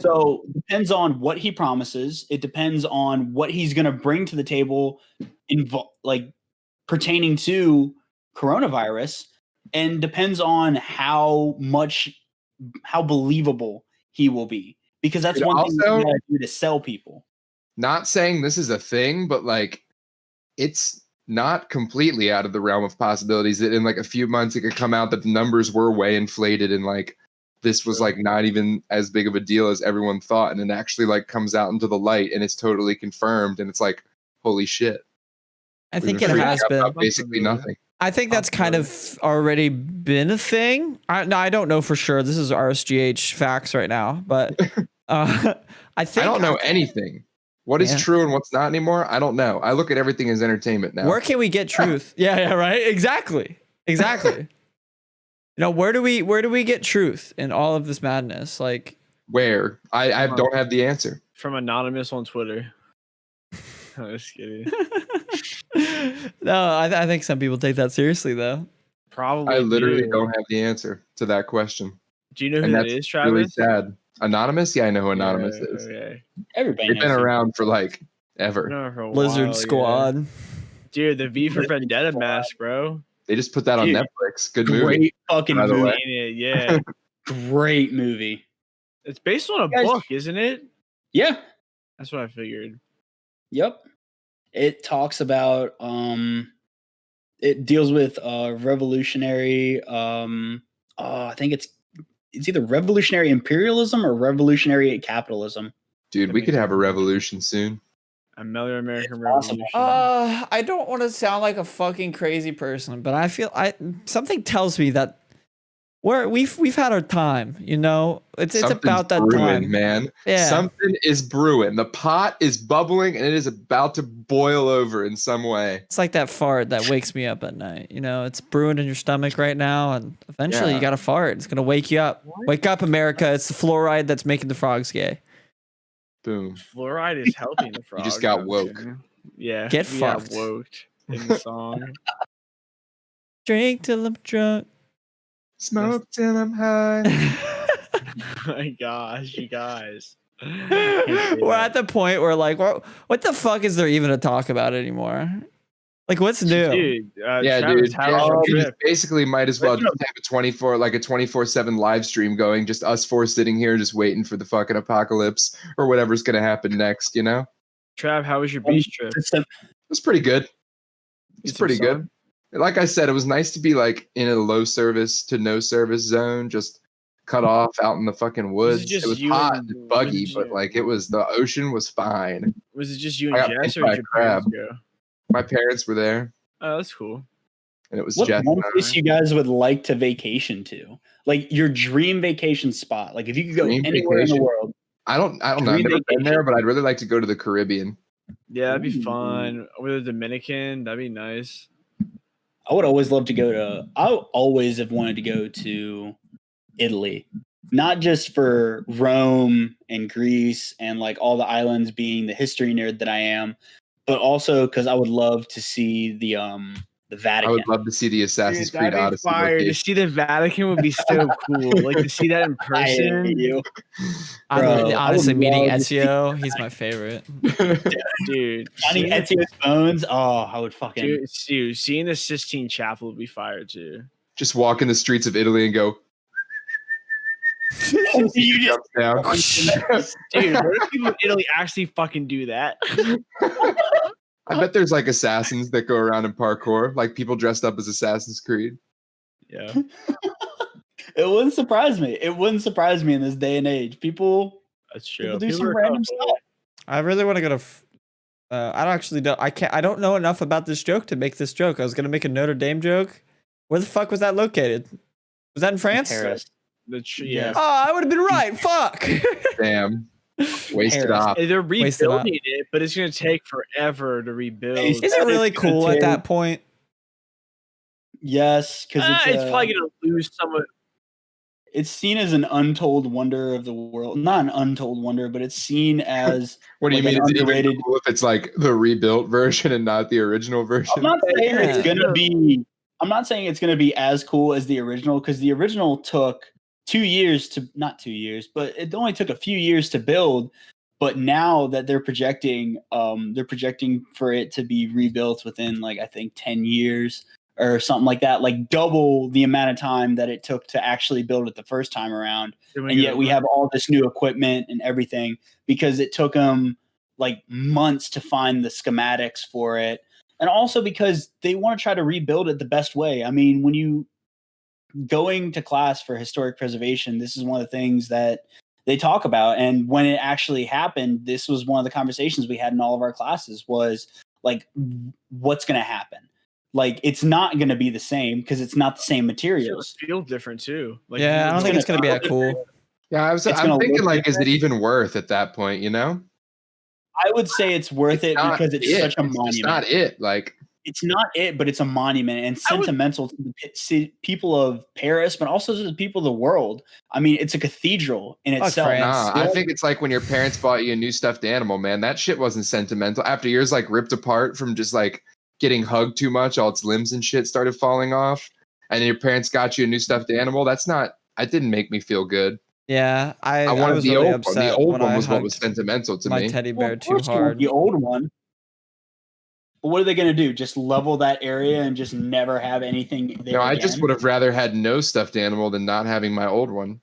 S4: So it depends on what he promises. It depends on what he's going to bring to the table, like pertaining to coronavirus, and depends on how believable he will be. Because that's one thing you gotta do to sell people.
S3: Not saying this is a thing, but like it's not completely out of the realm of possibilities that in like a few months it could come out that the numbers were way inflated and like this was like not even as big of a deal as everyone thought, and it actually like comes out into the light and it's totally confirmed and it's like, holy shit.
S1: I think it has been
S3: basically nothing.
S1: I think that's kind of already been a thing. I don't know for sure. This is RSGH facts right now, but I think
S3: I don't know anything. What is true and what's not anymore? I don't know. I look at everything as entertainment now.
S1: Where can we get truth? yeah, right. Exactly. You know, where do we get truth in all of this madness? Like,
S3: where? I don't have the answer.
S2: From Anonymous on Twitter. I'm just kidding.
S1: No, I think some people take that seriously though.
S2: Probably.
S3: I literally don't have the answer to that question.
S2: Do you know who that is, Travis?
S3: Really sad. Anonymous? Yeah, I know who Anonymous is.
S2: Okay.
S4: Everybody
S3: They've been around for like ever.
S2: For a
S1: Lizard
S2: while,
S1: Squad.
S2: Yeah. Dude, the V for Vendetta mask, bro.
S3: They just put that on Netflix. Good movie.
S4: Great fucking
S3: by the
S4: movie.
S3: way.
S2: Yeah.
S4: Great movie.
S2: It's based on a book, isn't it?
S4: Yeah.
S2: That's what I figured.
S4: Yep. It talks about it deals with revolutionary I think it's either revolutionary imperialism or revolutionary capitalism.
S3: Dude, we could have a revolution soon.
S2: A American Revolution.
S1: I don't want to sound like a fucking crazy person, but I feel something tells me that we've had our time, you know? It's about that
S3: brewing,
S1: time.
S3: Man.
S1: Yeah.
S3: Something is brewing. The pot is bubbling and it is about to boil over in some way.
S1: It's like that fart that wakes me up at night. You know, it's brewing in your stomach right now, and eventually you got to fart. It's going to wake you up. What? Wake up, America. It's the fluoride that's making the frogs gay.
S3: Boom.
S2: Fluoride is helping the frogs.
S3: You just got woke.
S2: Yeah.
S1: Get fucked.
S2: Got woked in the song.
S1: Drink till I'm drunk.
S3: Smoke till I'm high.
S2: Oh my gosh, you guys.
S1: We're at the point where like, what the fuck is there even to talk about anymore? Like, what's new?
S2: Dude,
S3: Travis,
S2: dude.
S3: Basically, might as well just have a 24/7 live stream going. Just us four sitting here, just waiting for the fucking apocalypse or whatever's gonna happen next. You know.
S2: Trav, how was your beach trip?
S3: It was pretty good. It's pretty good. Like I said, it was nice to be like in a low service to no service zone, just cut off out in the fucking woods. It was hot and buggy, but like the ocean was fine.
S2: Was it just you and Jess or did your parents go?
S3: My parents were there,
S2: Oh, that's cool.
S3: and it was
S4: What's
S3: Jeff.
S4: one
S3: and I.
S4: place you guys would like to vacation to? Like your dream vacation spot. Like if you could go
S3: Dream
S4: anywhere in the
S3: vacation?
S4: world.
S3: I don't know. I've
S4: Dream
S3: never been
S4: vacation.
S3: there, but I'd really like to go to the Caribbean.
S2: Yeah, that'd be
S4: Ooh.
S2: fun. Or the Dominican, that'd be nice.
S4: I would always love to go to. I always have wanted to go to Italy, not just for Rome and Greece and like all the islands, being the history nerd that I am, but also because I would love to see the Vatican.
S3: I would love to see the Assassin's
S2: Dude,
S3: Creed
S2: that'd be
S3: Odyssey
S2: fire. To
S3: location.
S2: see the Vatican would be so cool. Like to see that in
S4: I hate
S2: person.
S4: you.
S1: I'm
S4: Bro, I
S1: honestly
S4: would
S1: meeting
S4: love to see
S1: Ezio. He's my favorite.
S2: Dude.
S4: Finding
S2: seeing-
S4: Ezio's bones. Oh, I would fucking.
S2: Dude, seeing the Sistine Chapel would be fire too.
S3: Just walk in the streets of Italy and go.
S4: You just
S3: Jump down.
S2: Dude, what if people in Italy actually fucking do that?
S3: I bet there's like assassins that go around in parkour, like people dressed up as Assassin's Creed.
S2: Yeah.
S4: It wouldn't surprise me. It wouldn't surprise me in this day and age. People
S2: That's true.
S4: People do
S2: People
S4: some
S2: are
S4: random
S2: comfortable.
S4: stuff.
S1: I really want to go to. I don't actually know. I don't know enough about this joke to make this joke. I was gonna make a Notre Dame joke. Where the fuck was that located? Was that in France?
S4: Paris.
S2: Yeah.
S1: Oh, I would have been right. Fuck.
S3: Damn. Wasted
S4: Paris.
S3: off.
S2: They're
S1: Wasted up.
S2: rebuilding it, but it's gonna take forever to rebuild.
S4: Is
S1: Is it really cool at that point?
S4: Yes, because
S2: It's probably gonna lose some of.
S4: it's seen as an untold wonder of the world. Not an untold wonder, but it's seen as
S3: What do you
S4: like
S3: mean?
S4: an
S3: Is it even
S4: underrated.
S3: cool if it's like the rebuilt version and not the original version?
S4: I'm not saying
S1: Yeah.
S4: it's gonna be. I'm not saying it's gonna be as cool as the original because the original took 2 years to not 2 years, but it only took a few years to build. But now that they're projecting for it to be rebuilt within like I think 10 years or something like that, like double the amount of time that it took to actually build it the first time around. And yet we have all this new equipment and everything because it took them like months to find the schematics for it. And also because they want to try to rebuild it the best way. I mean, when you going to class for historic preservation, this is one of the things that they talk about. And when it actually happened, this was one of the conversations we had in all of our classes was like, what's going to happen? Like, it's not going to be the same because it's not the same materials.
S2: Feel different too. Like,
S1: Yeah, I don't think it's gonna be that
S4: feel
S1: cool.
S3: Yeah,
S4: It's
S3: I'm
S4: gonna
S3: thinking
S4: look
S3: like, is it
S4: different.
S3: even worth at that point? You know,
S4: I would say it's worth it
S3: not
S4: because it's
S3: it.
S4: such a
S3: It's
S4: monument.
S3: just not it. Like,
S4: It's not it, but it's a monument and
S2: I would-
S4: sentimental to the people of Paris, but also to the people of the world. I mean, it's a cathedral in
S1: Fuck
S4: itself.
S1: France.
S3: nah, I think it's like when your parents bought you a new stuffed animal, man. That shit wasn't sentimental. After yours like ripped apart from just like getting hugged too much, all its limbs and shit started falling off, and then your parents got you a new stuffed animal. That didn't make me feel good.
S1: Yeah, I
S3: wanted
S1: was
S3: the
S1: really
S3: old one.
S1: upset
S3: The old
S1: when
S3: one
S1: I
S3: was what was
S1: hugged
S3: sentimental to
S1: my
S3: me.
S1: teddy
S4: Well,
S1: bear
S4: of
S1: too
S4: course you want
S1: hard.
S4: the old one. But what are they going to do? Just level that area and just never have anything there
S3: No, I
S4: again?
S3: just would have rather had no stuffed animal than not having my old one.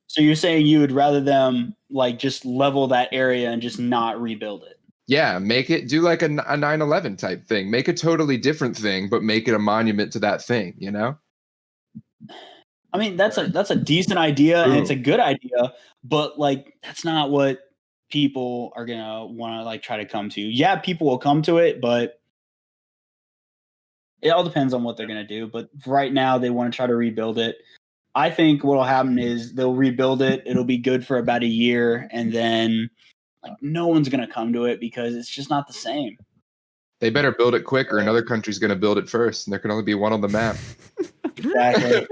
S4: So you're saying you would rather them like just level that area and just not rebuild it?
S3: Yeah, make it do like a 9/11 type thing. Make a totally different thing, but make it a monument to that thing, you know?
S4: I mean, that's a decent idea and it's a good idea, but like that's not what people are gonna want to like try to come to. Yeah, people will come to it, but it all depends on what they're gonna do. But right now, they want to try to rebuild it. I think what'll happen is they'll rebuild it. It'll be good for about a year, and then like no one's gonna come to it because it's just not the same.
S3: They better build it quick or another country's going to build it first, and there can only be one on the map.
S4: Exactly.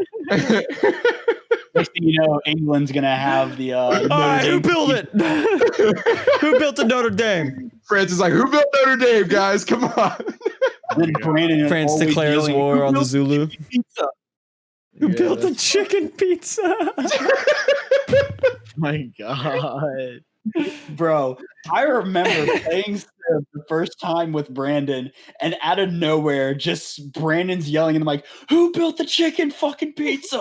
S4: Next thing you know, England's gonna have the.
S1: All right, who built it? Who built the Notre Dame?
S3: France is like, who built Notre Dame, guys? Come on.
S4: Then Brandon
S1: France
S4: always
S1: declares
S4: yelling,
S1: war
S4: "Who
S1: on the
S4: built
S1: Zulu.
S4: pizza?"
S1: Who
S2: Yeah,
S1: built the
S2: that's-
S1: chicken pizza?
S2: My God.
S4: Bro, I remember playing Civ the first time with Brandon, and out of nowhere, just Brandon's yelling, and I'm like, "Who built the chicken fucking pizza?"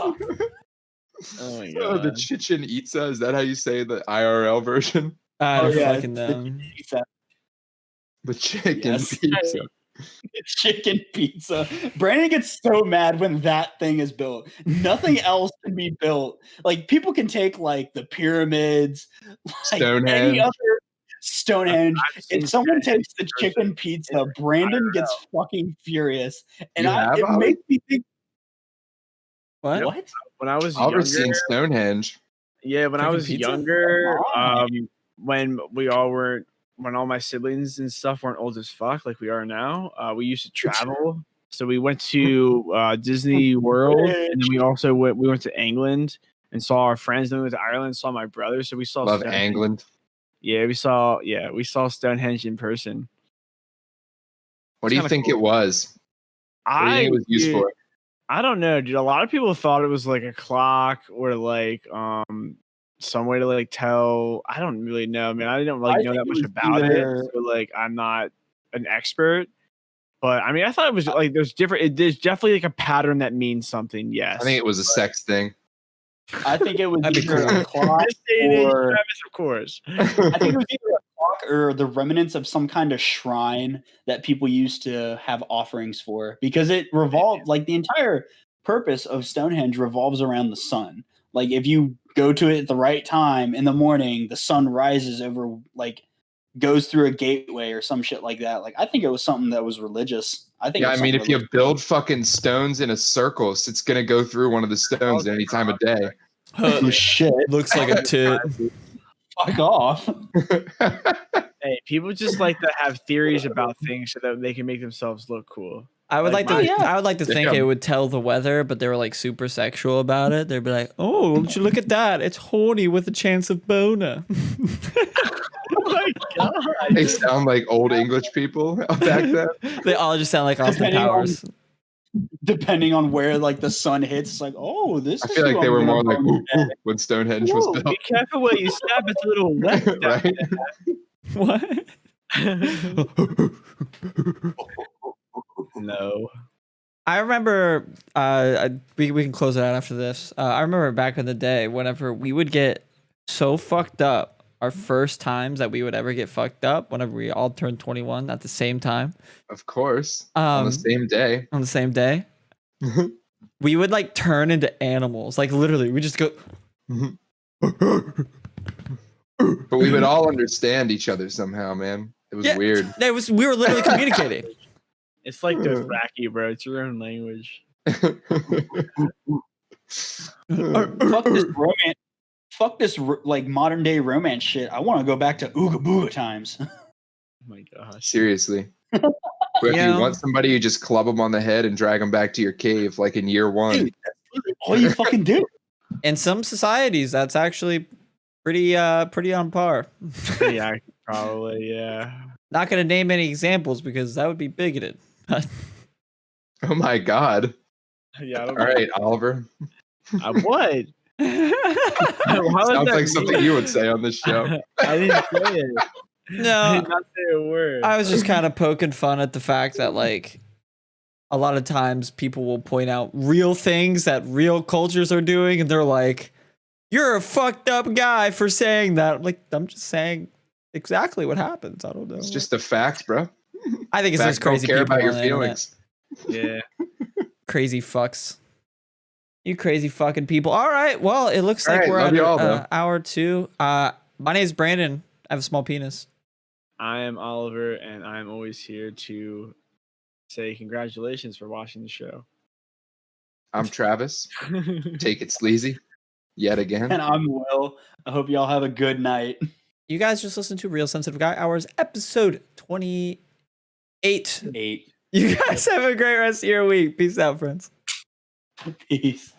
S2: Oh my
S3: Oh, the
S2: God.
S3: Chichen Itza, is that how you say the IRL version?
S1: I don't
S4: yeah,
S1: fucking
S4: the
S1: know.
S4: pizza,
S3: The chicken
S4: Yes.
S3: pizza.
S4: chicken pizza. Brandon gets so mad when that thing is built. Nothing else can be built. Like people can take like the pyramids, like any
S3: Stonehenge.
S4: other Stonehenge.
S2: I've seen
S4: If someone
S2: Stonehenge
S4: takes the
S2: in
S4: chicken
S2: person.
S4: pizza, Brandon gets fucking furious, and
S3: You have,
S4: it
S3: Ollie?
S4: makes me think,
S1: What?
S4: what?
S2: When I was
S3: Oliver's
S2: younger,
S3: seen Stonehenge.
S2: yeah, when I
S1: Chicken
S2: was
S1: pizza?
S2: younger,
S4: Why?
S2: when all my siblings and stuff weren't old as fuck like we are now, we used to travel. So we went to Disney World, and then we also went to England and saw our friends. Then we went to Ireland, saw my brother. So we saw
S3: Love
S2: Stonehenge.
S3: England.
S2: Yeah, we saw Stonehenge in person.
S3: What do you
S2: kinda
S3: think
S2: cool.
S3: it was? What do you think it was used
S2: dude,
S3: for?
S2: I don't know, dude. A lot of people thought it was like a clock or like some way to like tell. I don't really know, man. I didn't like
S4: I
S2: know
S4: think
S2: that
S4: it
S2: much
S4: was
S2: about
S4: either-
S2: it. So like I'm not an expert. But I mean, I thought it was like there's definitely like a pattern that means something. Yes.
S3: I think it was a sex thing.
S4: I think it was
S1: That'd be
S4: either
S1: cool.
S4: a clock
S2: This day and age,
S4: or
S2: Travis, of course.
S4: I think it was either a clock or the remnants of some kind of shrine that people used to have offerings for, because it revolved, like the entire purpose of Stonehenge revolves around the sun. Like if you go to it at the right time in the morning, the sun rises over, like goes through a gateway or some shit like that. Like I think it was something that was religious. I think.
S3: Yeah,
S4: it
S3: I
S4: was
S3: mean,
S4: something
S3: if you
S4: religious.
S3: build fucking stones in a circle, so it's gonna go through one of the stones at any time of day.
S4: Oh shit!
S1: Looks like a tit.
S4: Fuck off.
S2: Hey, people just like to have theories about things so that they can make themselves look cool.
S1: I would like
S2: Like,
S1: to.
S4: yeah.
S1: I would like to think
S3: Damn.
S1: it would tell the weather, but they were like super sexual about it. They'd be like, "Oh, don't you look at that? It's horny with a chance of boner."
S2: Oh my god!
S3: They sound like old English people back then.
S1: They all just sound like Austin
S4: Depending on-
S1: Powers.
S4: Depending on where like the sun hits, it's like, oh, this.
S3: I
S4: is
S3: feel like
S4: who
S3: they
S4: I'm
S3: were
S4: gonna
S3: more like
S4: bone
S3: "Ooh,
S4: today."
S3: ooh," when Stonehenge was
S2: Whoa,
S3: built.
S2: be careful where you step. It's a little wet. down
S3: Right?
S1: What?
S2: No.
S1: I remember. We can close it out after this. I remember back in the day, whenever we would get so fucked up, our first times that we would ever get fucked up, whenever we all turned 21 at the same time,
S3: Of course. On the same day.
S1: on the same day, we would like turn into animals. Like literally, we just go.
S3: But we would all understand each other somehow, man. It was
S1: Yeah.
S3: weird.
S1: We were literally communicating.
S2: It's like Dothraki, bro. It's your own language.
S4: Fuck this romance. Fuck this like modern day romance shit. I want to go back to Ooga Booga times.
S2: Oh my gosh.
S3: Seriously. But if
S1: Yeah.
S3: you want somebody, you just club them on the head and drag them back to your cave like in year one.
S4: Dude, that's literally all you fucking do.
S1: In some societies, that's actually pretty on par.
S2: Yeah, probably. Yeah.
S1: Not gonna name any examples because that would be bigoted.
S3: Oh my god.
S2: Yeah. I don't
S3: All right, Oliver.
S2: What? Why would
S3: Sounds
S2: that
S3: like something
S2: mean?
S3: you would say on this show.
S2: I didn't say it. I
S1: No,
S2: did not say a word.
S1: I was just kind of poking fun at the fact that like a lot of times people will point out real things that real cultures are doing, and they're like, "You're a fucked up guy for saying that." I'm like, I'm just saying exactly what happens. I don't know.
S3: It's just a fact, bro.
S1: I think it's
S3: Facts
S1: just crazy
S3: don't care
S1: people
S3: about your
S1: on the internet.
S3: feelings.
S2: Yeah.
S1: Crazy fucks. You crazy fucking people. All right. Well, it looks
S3: All
S1: like
S3: right,
S1: we're
S3: love
S1: at
S3: you all, though.
S1: hour 2. My name is Brandon. I have a small penis.
S2: I am Oliver, and I'm always here to say congratulations for watching the show.
S3: I'm Travis. Take it sleazy. Yet again.
S4: And I'm Will. I hope y'all have a good night.
S1: You guys just listened to Real Sensitive Guy Hours, episode 28.
S4: 8.
S1: You guys have a great rest of your week. Peace out, friends.
S4: Peace.